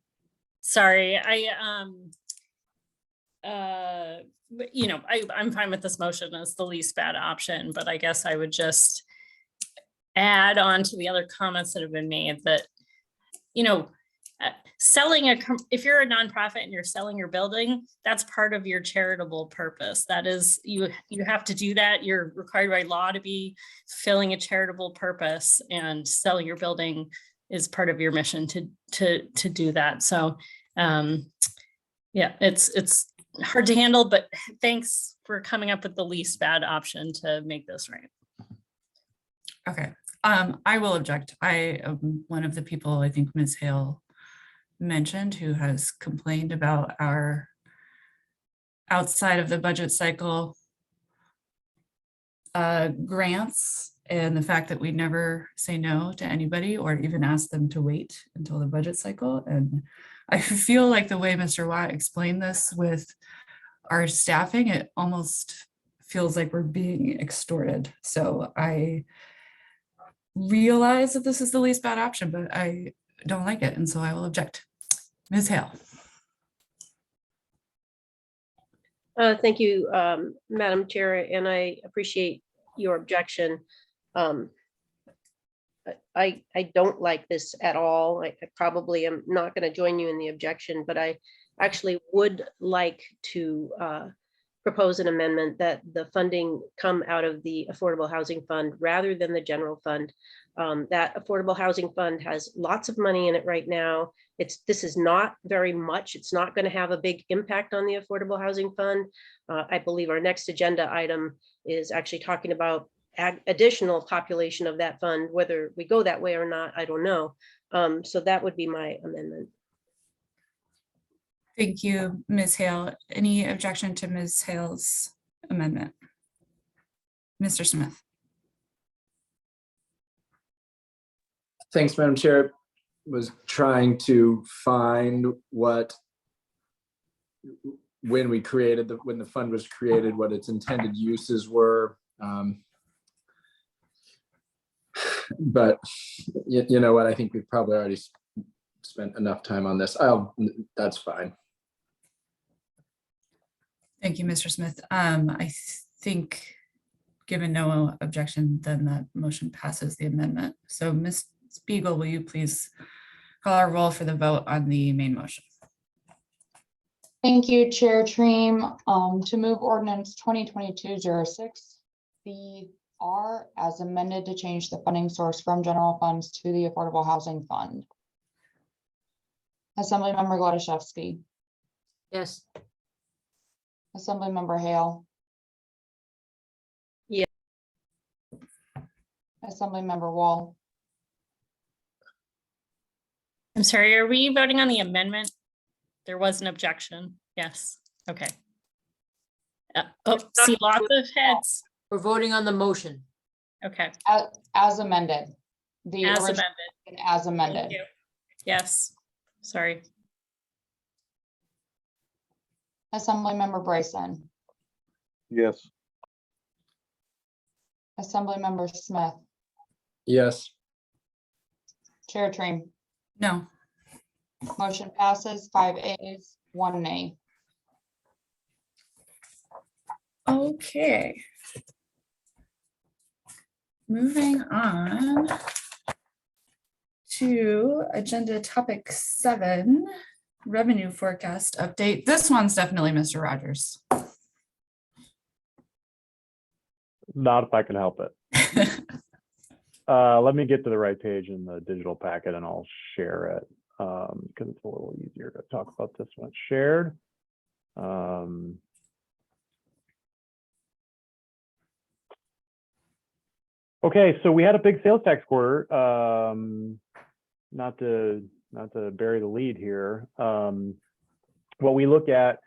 sorry, I'm fine with this motion as the least bad option, but I guess I would just add on to the other comments that have been made that, if you're a nonprofit and you're selling your building, that's part of your charitable purpose. That is, you have to do that. You're required by law to be fulfilling a charitable purpose, and selling your building is part of your mission to do that. So, yeah, it's hard to handle, but thanks for coming up with the least bad option to make this right. Okay. I will object. I am one of the people I think Ms. Hale mentioned who has complained about our outside of the budget cycle grants, and the fact that we never say no to anybody or even ask them to wait until the budget cycle. And I feel like the way Mr. Watt explained this with our staffing, it almost feels like we're being extorted. So I realize that this is the least bad option, but I don't like it, and so I will object. Ms. Hale. Thank you, Madam Chair, and I appreciate your objection. I don't like this at all. I probably am not going to join you in the objection, but I actually would like to propose an amendment that the funding come out of the Affordable Housing Fund rather than the general fund. That Affordable Housing Fund has lots of money in it right now. This is not very much. It's not going to have a big impact on the Affordable Housing Fund. I believe our next agenda item is actually talking about additional population of that fund. Whether we go that way or not, I don't know. So that would be my amendment. Thank you, Ms. Hale. Any objection to Ms. Hale's amendment? Mr. Smith. Thanks, Madam Chair. Was trying to find when the fund was created, what its intended uses were. But you know what? I think we've probably already spent enough time on this. That's fine. Thank you, Mr. Smith. I think, given no objection, then that motion passes the amendment. So Ms. Spiegel, will you please call our roll for the vote on the main motion? Thank you, Chair Treem. To move ordinance 2022-06, BR as amended to change the funding source from general funds to the Affordable Housing Fund. Assemblymember Gladysevsky. Yes. Assemblymember Hale. Yeah. Assemblymember Wall. I'm sorry, are we voting on the amendment? There was an objection. Yes. Okay. See lots of heads. We're voting on the motion. Okay. As amended. The As original amended. as Thank amended. you. Yes. Sorry. Assemblymember Bryson. Yes. Assemblymember Smith, Yes. Chair Train. No. Motion passes 5 ayes, 1 nay. Okay. Moving on to agenda topic 7, revenue forecast update. This one's definitely Mr. Rogers. Not if I can help it. Let me get to the right page in the digital packet and I'll share it because it's a little easier to talk about this one. Shared. Okay, so we had a big sales tax quarter. Not to bury the lead here. What we look at,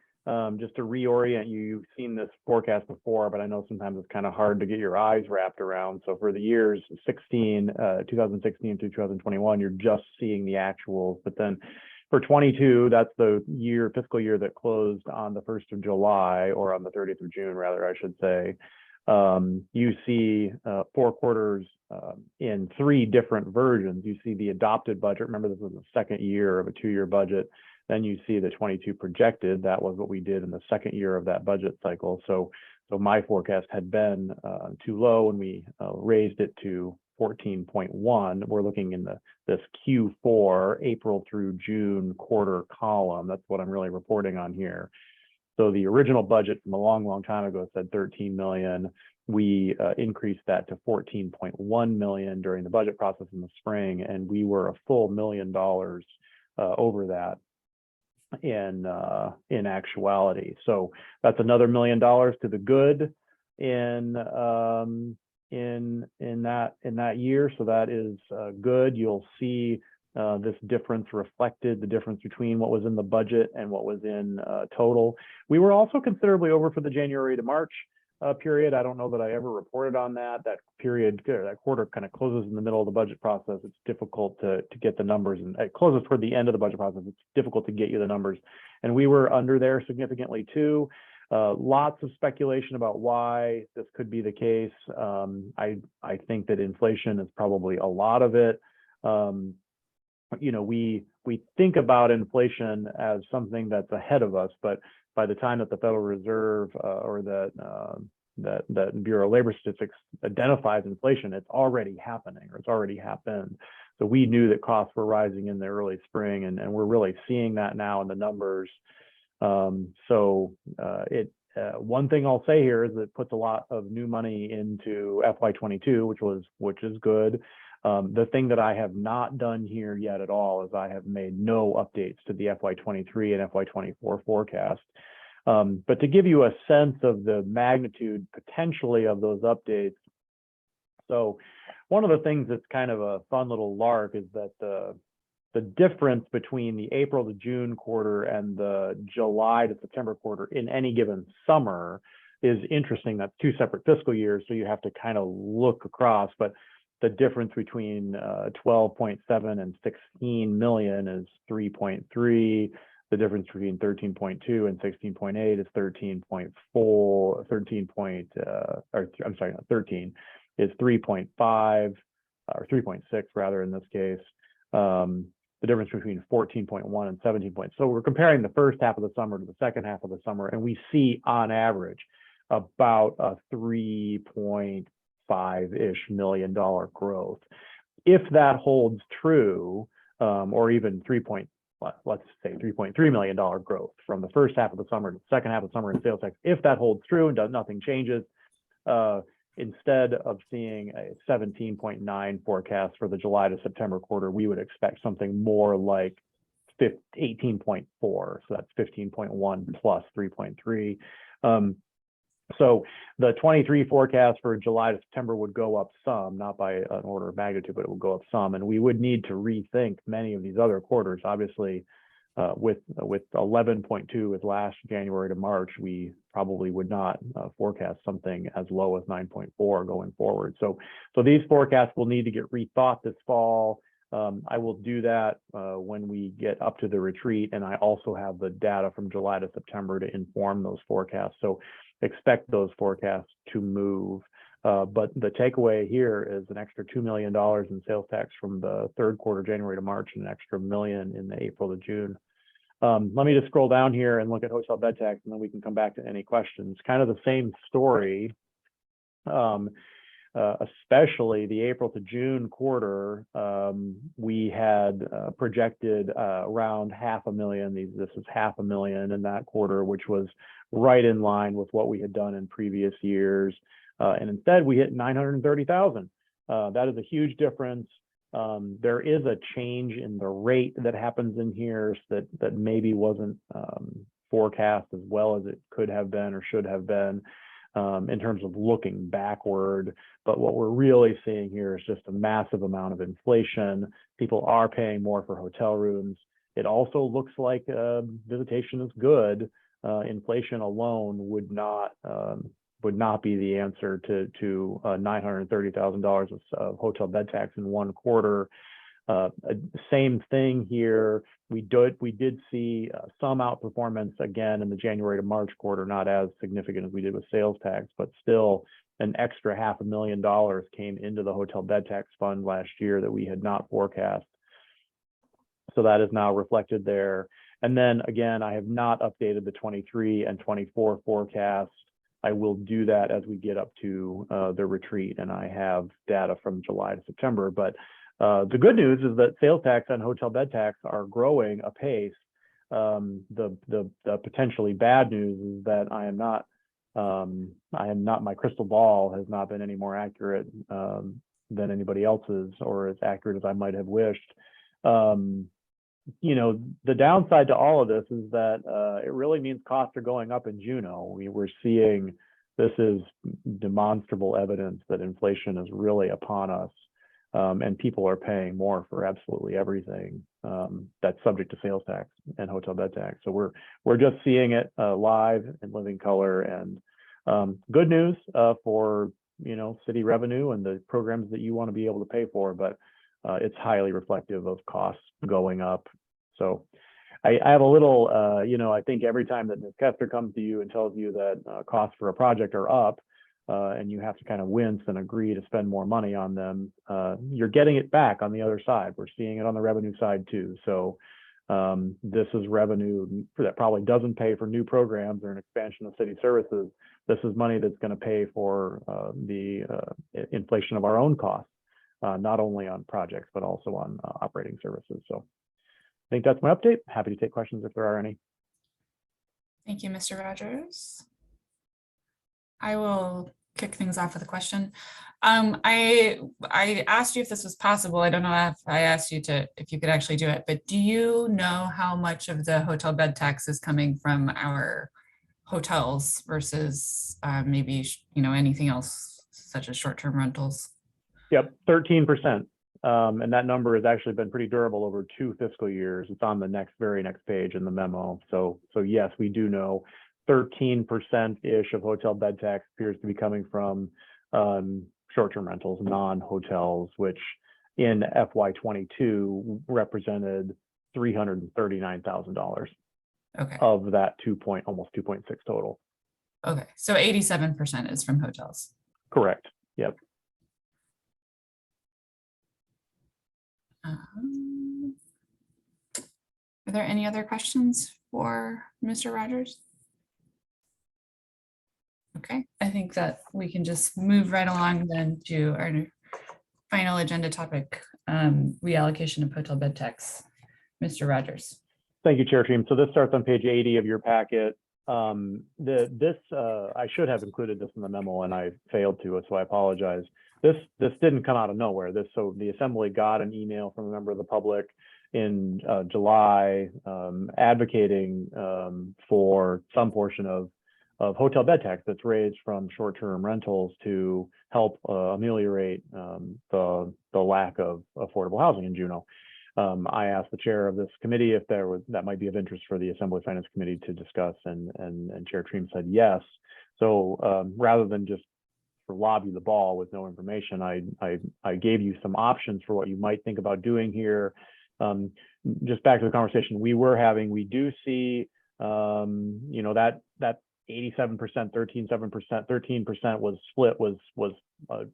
just to reorient you, you've seen this forecast before, but I know sometimes it's kind of hard to get your eyes wrapped around. So for the years 2016 through 2021, you're just seeing the actuals. But then for 22, that's the fiscal year that closed on the 1st of July, or on the 30th of June, rather, I should say. You see 4 quarters in 3 different versions. You see the adopted budget. Remember, this was the second year of a 2-year budget. Then you see the 22 projected. That was what we did in the second year of that budget cycle. So my forecast had been too low, and we raised it to 14.1. We're looking in this Q4, April through June quarter column. That's what I'm really reporting on here. So the original budget from a long time ago said 13 million. We increased that to 14.1 million during the budget process in the spring, and we were a full $1 million over that in actuality. So that's another $1 million to the good in that year. So that is good. You'll see this difference reflected, the difference between what was in the budget and what was in total. We were also considerably over for the January to March period. I don't know that I ever reported on that. That period, that quarter kind of closes in the middle of the budget process. It's difficult to get the numbers, and it closes toward the end of the budget process. It's difficult to get you the numbers. And we were under there significantly too. Lots of speculation about why this could be the case. I think that inflation is probably a lot of it. You know, we think about inflation as something that's ahead of us, but by the time that the Federal Reserve or that Bureau of Labor Statistics identifies inflation, it's already happening, or it's already happened. So we knew that costs were rising in the early spring, and we're really seeing that now in the numbers. One thing I'll say here is that it puts a lot of new money into FY22, which is good. The thing that I have not done here yet at all is I have made no updates to the FY23 and FY24 forecast. But to give you a sense of the magnitude potentially of those updates, so one of the things that's kind of a fun little lark is that the difference between the April to June quarter and the July to September quarter in any given summer is interesting. That's 2 separate fiscal years, so you have to kind of look across. But the difference between 12.7 and 16 million is 3.3. The difference between 13.2 and 16.8 is 13.4. 13 is 3.5 or 3.6 rather in this case. The difference between 14.1 and 17. So we're comparing the first half of the summer to the second half of the summer, and we see on average about a 3.5-ish million dollar growth. If that holds true, or even let's say $3.3 million growth from the first half of the summer to the second half of the summer in sales tax, if that holds true and nothing changes, instead of seeing a 17.9 forecast for the July to September quarter, we would expect something more like 18.4. So that's 15.1 plus 3.3. So the 23 forecast for July to September would go up some, not by an order of magnitude, but it will go up some. And we would need to rethink many of these other quarters. Obviously, with 11.2 with last January to March, we probably would not forecast something as low as 9.4 going forward. So these forecasts will need to get rethought this fall. I will do that when we get up to the retreat, and I also have the data from July to September to inform those forecasts. So expect those forecasts to move. But the takeaway here is an extra $2 million in sales tax from the third quarter, January to March, and an extra $1 million in the April to June. Let me just scroll down here and look at hotel bed tax, and then we can come back to any questions. Kind of the same story, especially the April to June quarter. We had projected around $500,000. This is $500,000 in that quarter, which was right in line with what we had done in previous years. And instead, we hit 930,000. That is a huge difference. There is a change in the rate that happens in here that maybe wasn't forecast as well as it could have been or should have been in terms of looking backward. But what we're really seeing here is just a massive amount of inflation. People are paying more for hotel rooms. It also looks like visitation is good. Inflation alone would not be the answer to $930,000 of hotel bed tax in one quarter. Same thing here. We did see some outperformance again in the January to March quarter, not as significant as we did with sales tax, but still an extra $500,000 came into the hotel bed tax fund last year that we had not forecast. So that is now reflected there. And then again, I have not updated the 23 and 24 forecasts. I will do that as we get up to the retreat, and I have data from July to September. But the good news is that sales tax and hotel bed tax are growing apace. The potentially bad news is that my crystal ball has not been any more accurate than anybody else's, or as accurate as I might have wished. The downside to all of this is that it really means costs are going up in Juneau. We're seeing this is demonstrable evidence that inflation is really upon us, and people are paying more for absolutely everything that's subject to sales tax and hotel bed tax. So we're just seeing it live in living color, and good news for city revenue and the programs that you want to be able to pay for, but it's highly reflective of costs going up. So I have a little, I think every time that Ms. Kester comes to you and tells you that costs for a project are up, and you have to kind of wince and agree to spend more money on them, you're getting it back on the other side. We're seeing it on the revenue side too. So this is revenue that probably doesn't pay for new programs or an expansion of city services. This is money that's going to pay for the inflation of our own costs. Not only on projects, but also on operating services. So I think that's my update. Happy to take questions if there are any. Thank you, Mr. Rogers. I will kick things off with a question. I asked you if this was possible. I don't know if I asked you if you could actually do it, but do you know how much of the hotel bed tax is coming from our hotels versus maybe, anything else such as short-term rentals? Yep, 13%. And that number has actually been pretty durable over 2 fiscal years. It's on the very next page in the memo. So yes, we do know 13%-ish of hotel bed tax appears to be coming from short-term rentals, non-hotels, which in FY22 represented $339,000 of that almost 2.6 total. Okay, so 87% is from hotels. Correct. Yep. Are there any other questions for Mr. Rogers? Okay, I think that we can just move right along then to our final agenda topic, reallocation of hotel bed tax. Mr. Rogers. Thank you, Chair Team. So this starts on page 80 of your packet. I should have included this in the memo and I failed to, so I apologize. This didn't come out of nowhere. So the Assembly got an email from a member of the public in July advocating for some portion of hotel bed tax that's raised from short-term rentals to help ameliorate the lack of affordable housing in Juneau. I asked the chair of this committee if that might be of interest for the Assembly Finance Committee to discuss, and Chair Treem said yes. So rather than just lobby the ball with no information, I gave you some options for what you might think about doing here. Just back to the conversation we were having, we do see that 87%, 13% was split was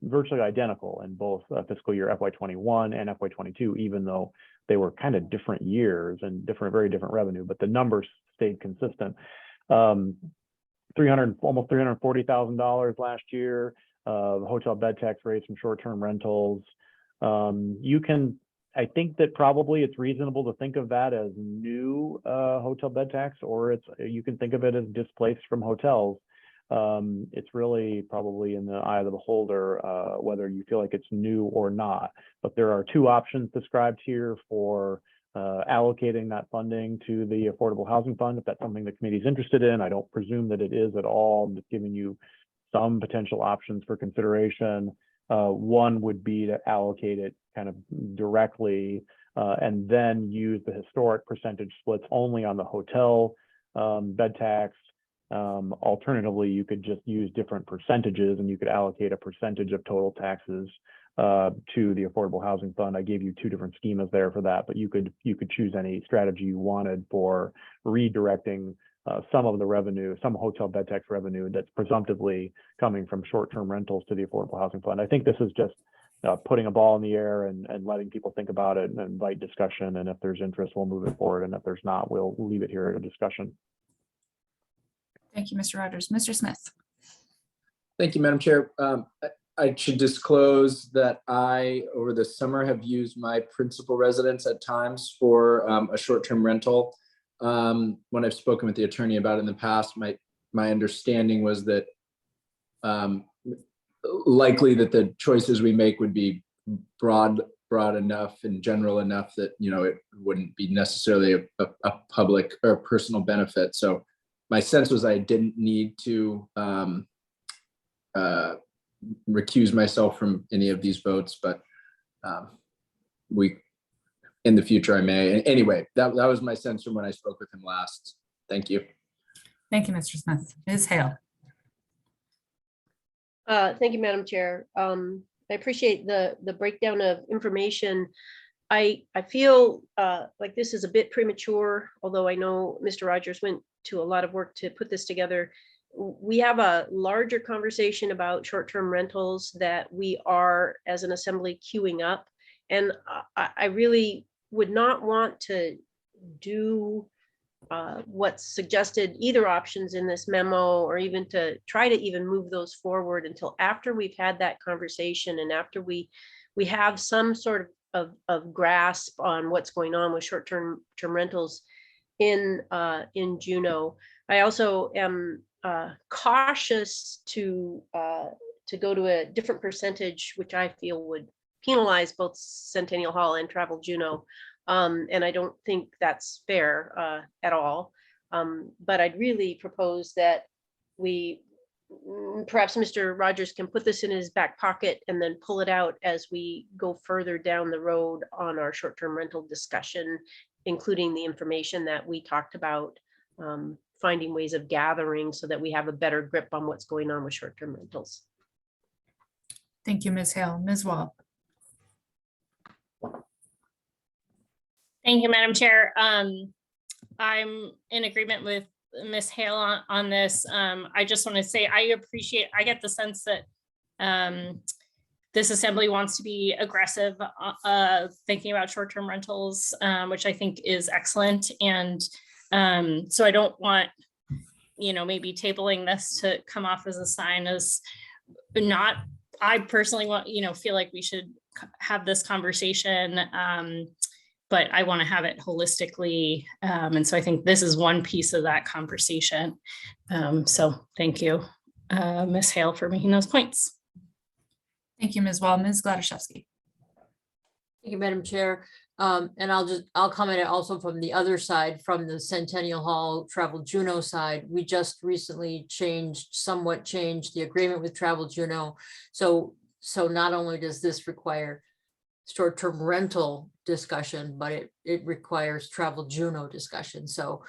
virtually identical in both fiscal year FY21 and FY22, even though they were kind of different years and very different revenue, but the numbers stayed consistent. Almost $340,000 last year. Hotel bed tax rates from short-term rentals. I think that probably it's reasonable to think of that as new hotel bed tax, or you can think of it as displaced from hotels. It's really probably in the eye of the beholder whether you feel like it's new or not. But there are two options described here for allocating that funding to the Affordable Housing Fund, if that's something the committee is interested in. I don't presume that it is at all. I'm just giving you some potential options for consideration. One would be to allocate it kind of directly and then use the historic percentage splits only on the hotel bed tax. Alternatively, you could just use different percentages and you could allocate a percentage of total taxes to the Affordable Housing Fund. I gave you two different schemas there for that, but you could choose any strategy you wanted for redirecting some of the revenue, some hotel bed tax revenue that's presumptively coming from short-term rentals to the Affordable Housing Fund. I think this is just putting a ball in the air and letting people think about it and invite discussion. And if there's interest, we'll move it forward. And if there's not, we'll leave it here at a discussion. Thank you, Mr. Rogers. Mr. Smith. Thank you, Madam Chair. I should disclose that I, over the summer, have used my principal residence at times for a short-term rental. When I've spoken with the attorney about it in the past, my understanding was that likely that the choices we make would be broad enough and general enough that, it wouldn't be necessarily a public or personal benefit. So my sense was I didn't need to recuse myself from any of these votes, but in the future I may. Anyway, that was my sense from when I spoke with him last. Thank you. Thank you, Mr. Smith. Ms. Hale. Thank you, Madam Chair. I appreciate the breakdown of information. I feel like this is a bit premature, although I know Mr. Rogers went to a lot of work to put this together. We have a larger conversation about short-term rentals that we are, as an assembly, queuing up. And I really would not want to do what's suggested, either options in this memo, or even to try to even move those forward until after we've had that conversation and after we have some sort of grasp on what's going on with short-term rentals in Juneau. I also am cautious to go to a different percentage, which I feel would penalize both Centennial Hall and Travel Juneau. And I don't think that's fair at all. But I'd really propose that perhaps Mr. Rogers can put this in his back pocket and then pull it out as we go further down the road on our short-term rental discussion, including the information that we talked about, finding ways of gathering so that we have a better grip on what's going on with short-term rentals. Thank you, Ms. Hale. Ms. Wall. Thank you, Madam Chair. I'm in agreement with Ms. Hale on this. I just want to say I get the sense that this assembly wants to be aggressive thinking about short-term rentals, which I think is excellent. And so I don't want, maybe tabling this to come off as a sign as not, I personally want, feel like we should have this conversation. But I want to have it holistically. And so I think this is one piece of that conversation. So thank you, Ms. Hale, for making those points. Thank you, Ms. Wall. Ms. Gladysevsky. Thank you, Madam Chair. And I'll comment also from the other side, from the Centennial Hall Travel Juneau side. We just recently somewhat changed the agreement with Travel Juneau. So not only does this require short-term rental discussion, but it requires Travel Juneau discussion. So,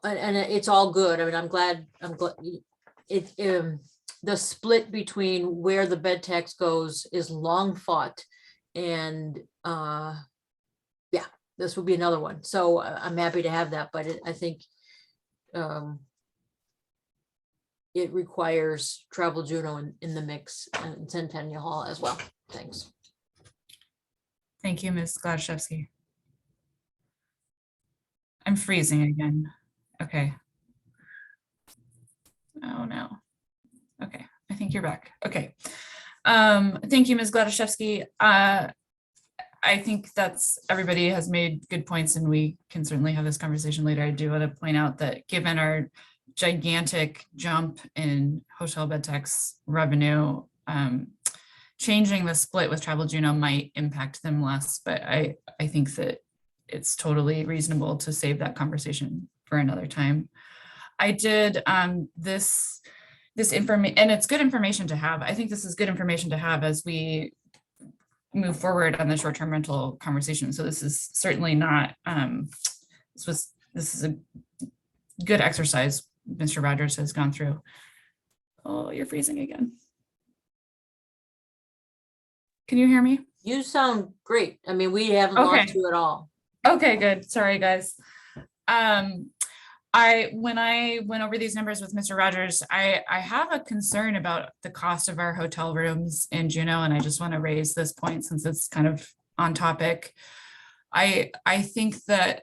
and it's all good. I mean, I'm glad the split between where the bed tax goes is long fought, and yeah, this will be another one. So I'm happy to have that, but I think it requires Travel Juno in the mix and Centennial Hall as well. Thanks. Thank you, Ms. Gladszewski. I'm freezing again. Okay. Oh, no. Okay, I think you're back. Okay. Thank you, Ms. Gladaszewski. I think everybody has made good points and we can certainly have this conversation later. I do want to point out that given our gigantic jump in hotel bed tax revenue, changing the split with Travel Juno might impact them less, but I think that it's totally reasonable to save that conversation for another time. I did this information, and it's good information to have. I think this is good information to have as we move forward on the short-term rental conversation. So this is certainly not, this is a good exercise Mr. Rogers has gone through. Oh, you're freezing again. Can you hear me? You sound great. I mean, we haven't lost you at all. Okay, good. Sorry, guys. When I went over these numbers with Mr. Rogers, I have a concern about the cost of our hotel rooms in Juneau, and I just want to raise this point since it's kind of on topic. I think that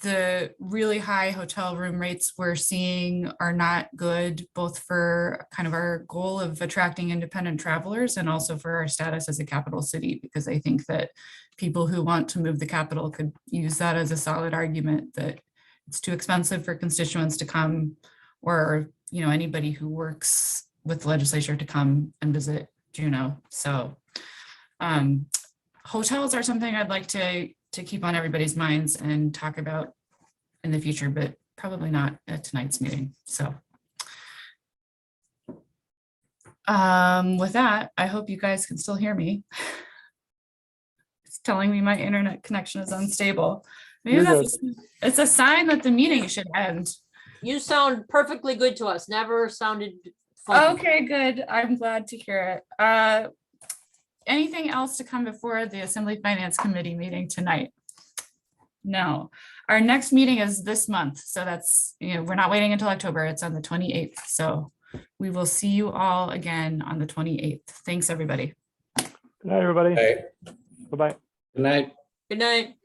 the really high hotel room rates we're seeing are not good, both for kind of our goal of attracting independent travelers and also for our status as a capital city, because I think that people who want to move the capital could use that as a solid argument that it's too expensive for constituents to come, or anybody who works with the legislature to come and visit Juneau. So hotels are something I'd like to keep on everybody's minds and talk about in the future, but probably not at tonight's meeting. So with that, I hope you guys can still hear me. It's telling me my internet connection is unstable. Maybe it's a sign that the meeting should end. You sound perfectly good to us. Never sounded funky. Okay, good. I'm glad to hear it. Anything else to come before the Assembly Finance Committee meeting tonight? No. Our next meeting is this month. So that's, we're not waiting until October. It's on the 28th. So we will see you all again on the 28th. Thanks, everybody. Good night, everybody. Right. Bye-bye. Good night. Good night.